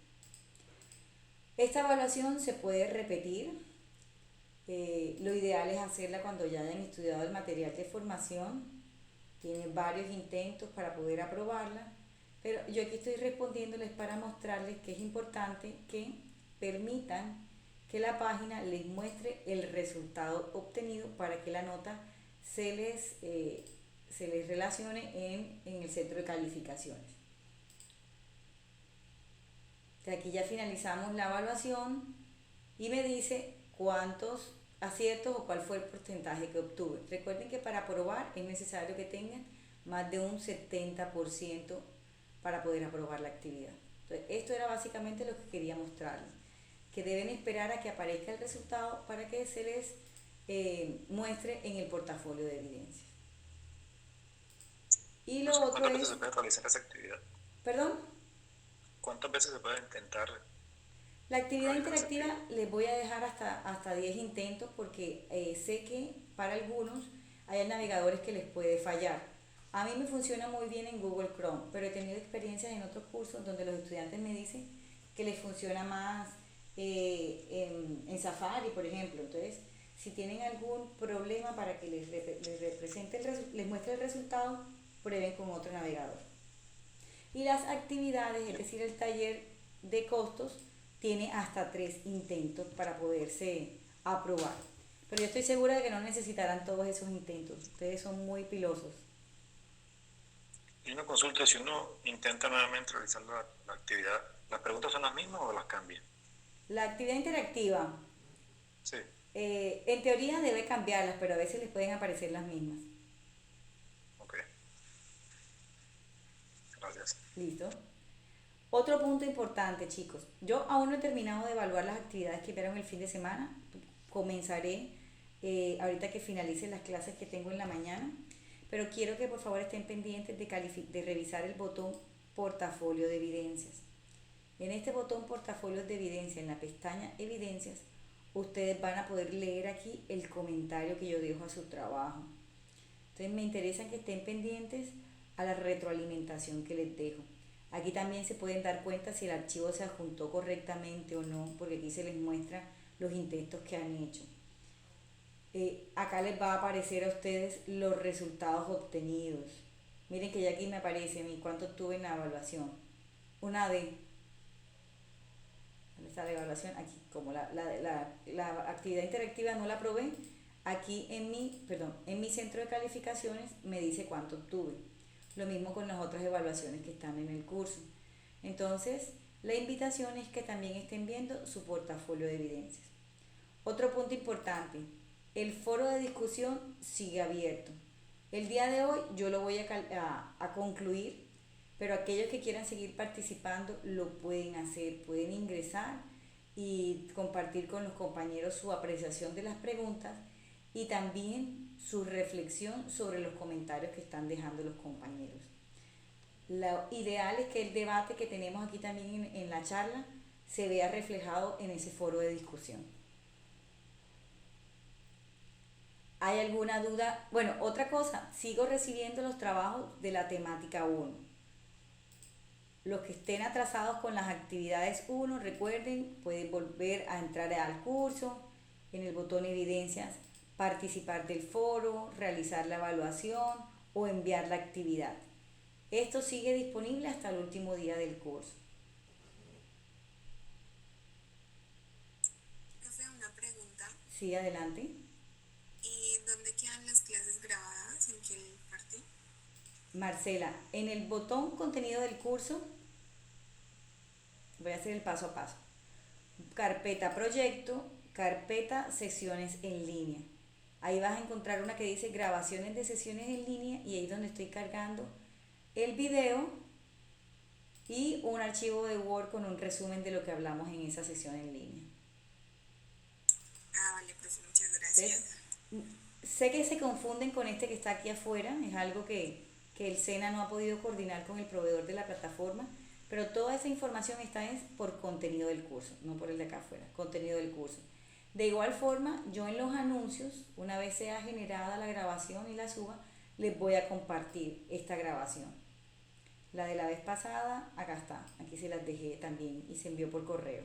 S1: Esta evaluación se puede repetir. Lo ideal es hacerla cuando ya hayan estudiado el material de formación. Tienen varios intentos para poder aprobarla, pero yo aquí estoy respondiéndoles para mostrarles que es importante que permitan que la página les muestre el resultado obtenido para que la nota se les relacione en el centro de calificaciones. De aquí ya finalizamos la evaluación y me dice cuántos aciertos o cuál fue el porcentaje que obtuve. Recuerden que para aprobar es necesario que tengan más de un 70% para poder aprobar la actividad. Entonces, esto era básicamente lo que quería mostrarles, que deben esperar a que aparezca el resultado para que se les muestre en el portafolio de evidencias. Y lo otro
S8: ¿Cuántas
S1: es...
S8: veces se puede realizar esa actividad?
S1: ¿Perdón?
S8: ¿Cuántas veces se puede intentar?
S1: La actividad interactiva les voy a dejar hasta 10 intentos porque sé que para algunos hay navegadores que les puede fallar. A mí me funciona muy bien en Google Chrome, pero he tenido experiencias en otros cursos donde los estudiantes me dicen que les funciona más en Safari, por ejemplo. Entonces, si tienen algún problema para que les muestre el resultado, prueben con otro navegador. Y las actividades, es decir, el taller de costos, tiene hasta 3 intentos para poderse aprobar. Pero yo estoy segura de que no necesitarán todos esos intentos. Ustedes son muy pilosos.
S8: Y una consulta, si uno intenta nuevamente realizar la actividad, ¿las preguntas son las mismas o las cambia?
S1: La actividad interactiva,
S8: Sí.
S1: en teoría debe cambiarlas, pero a veces les pueden aparecer las mismas.
S8: Ok. Gracias.
S1: Listo. Otro punto importante, chicos. Yo aún no he terminado de evaluar las actividades que vieron el fin de semana. Comenzaré ahorita que finalicen las clases que tengo en la mañana. Pero quiero que por favor estén pendientes de revisar el botón portafolio de evidencias. En este botón portafolio de evidencias, en la pestaña evidencias, ustedes van a poder leer aquí el comentario que yo dejo a su trabajo. Entonces me interesa que estén pendientes a la retroalimentación que les dejo. Aquí también se pueden dar cuenta si el archivo se adjuntó correctamente o no, porque aquí se les muestra los intentos que han hecho. Acá les va a aparecer a ustedes los resultados obtenidos. Miren que ya aquí me aparece cuánto tuve en la evaluación. Una D. ¿Dónde está la evaluación? Aquí. Como la actividad interactiva no la probé, aquí en mi centro de calificaciones me dice cuánto obtuve. Lo mismo con las otras evaluaciones que están en el curso. Entonces, la invitación es que también estén viendo su portafolio de evidencias. Otro punto importante, el foro de discusión sigue abierto. El día de hoy yo lo voy a concluir, pero aquellos que quieran seguir participando lo pueden hacer, pueden ingresar y compartir con los compañeros su apreciación de las preguntas y también su reflexión sobre los comentarios que están dejando los compañeros. Lo ideal es que el debate que tenemos aquí también en la charla se vea reflejado en ese foro de discusión. ¿Hay alguna duda? Bueno, otra cosa, sigo recibiendo los trabajos de la temática 1. Los que estén atrasados con las actividades 1, recuerden, pueden volver a entrar al curso, en el botón evidencias, participar del foro, realizar la evaluación o enviar la actividad. Esto sigue disponible hasta el último día del curso.
S10: Profe, una pregunta.
S1: Sí, adelante.
S10: ¿Y dónde quedan las clases grabadas? ¿En qué parte?
S1: Marcela, en el botón contenido del curso, voy a hacer el paso a paso. Carpeta proyecto, carpeta sesiones en línea. Ahí vas a encontrar una que dice grabaciones de sesiones en línea y ahí es donde estoy cargando el video y un archivo de Word con un resumen de lo que hablamos en esa sesión en línea.
S10: Ah, vale, profe, muchas gracias.
S1: Sé que se confunden con este que está aquí afuera, es algo que el SENA no ha podido coordinar con el proveedor de la plataforma, pero toda esa información está por contenido del curso, no por el de acá afuera, contenido del curso. De igual forma, yo en los anuncios, una vez sea generada la grabación y la suba, les voy a compartir esta grabación. La de la vez pasada, acá está, aquí se las dejé también y se envió por correo.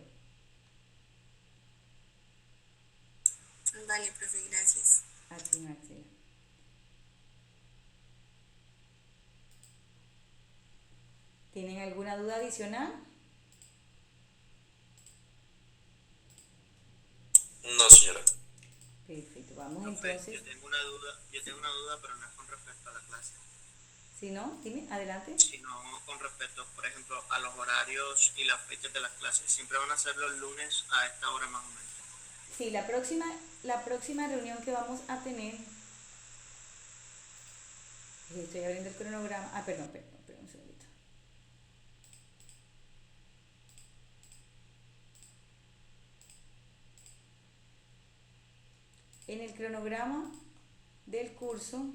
S10: Vale, profe, gracias.
S1: A ti, Marcela. ¿Tienen alguna duda adicional?
S5: No, señora.
S1: Perfecto, vamos
S4: Profe,
S1: entonces.
S4: yo tengo una duda, pero no es con respecto a la clase,
S1: Si no, dime, adelante.
S4: sino con respecto, por ejemplo, a los horarios y las fechas de las clases. Siempre van a ser los lunes a esta hora más o menos.
S1: Sí, la próxima reunión que vamos a tener, estoy abriendo el cronograma, perdón, un segundito. En el cronograma del curso,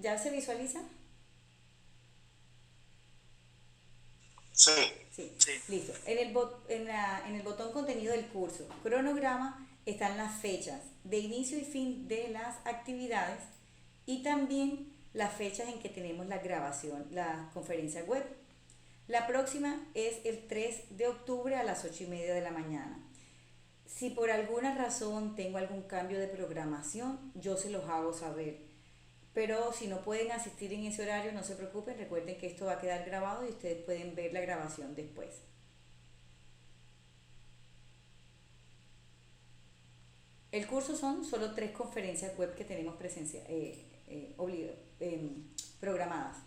S1: ¿ya se visualiza?
S3: Sí.
S1: Sí,
S4: Sí.
S1: listo. En el botón contenido del curso, cronograma, están las fechas de inicio y fin de las actividades y también las fechas en que tenemos la grabación, la conferencia web. La próxima es el 3 de octubre a las 8:30 de la mañana. Si por alguna razón tengo algún cambio de programación, yo se los hago saber. Pero si no pueden asistir en ese horario, no se preocupen, recuerden que esto va a quedar grabado y ustedes pueden ver la grabación después. El curso son solo 3 conferencias web que tenemos programadas.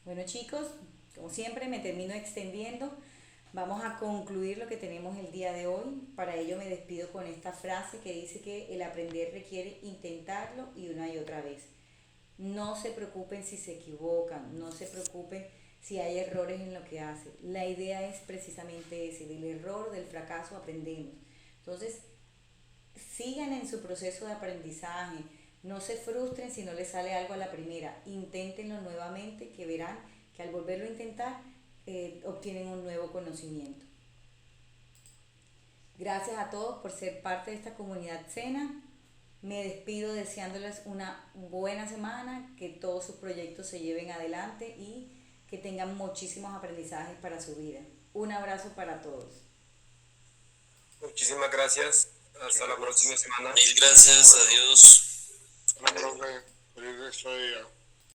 S1: Bueno, chicos, como siempre me termino extendiendo. Vamos a concluir lo que tenemos el día de hoy. Para ello me despido con esta frase que dice que el aprender requiere intentarlo y una y otra vez. No se preocupen si se equivocan, no se preocupen si hay errores en lo que hacen. La idea es precisamente ese, del error, del fracaso aprendemos. Entonces, sigan en su proceso de aprendizaje, no se frustren si no les sale algo a la primera, inténtenlo nuevamente que verán que al volverlo a intentar obtienen un nuevo conocimiento. Gracias a todos por ser parte de esta comunidad SENA. Me despido deseándoles una buena semana, que todos sus proyectos se lleven adelante y que tengan muchísimos aprendizajes para su vida. Un abrazo para todos.
S6: Muchísimas gracias. Hasta la próxima semana.
S5: Mil gracias, adiós.
S3: Hola, profe. Feliz resto de día.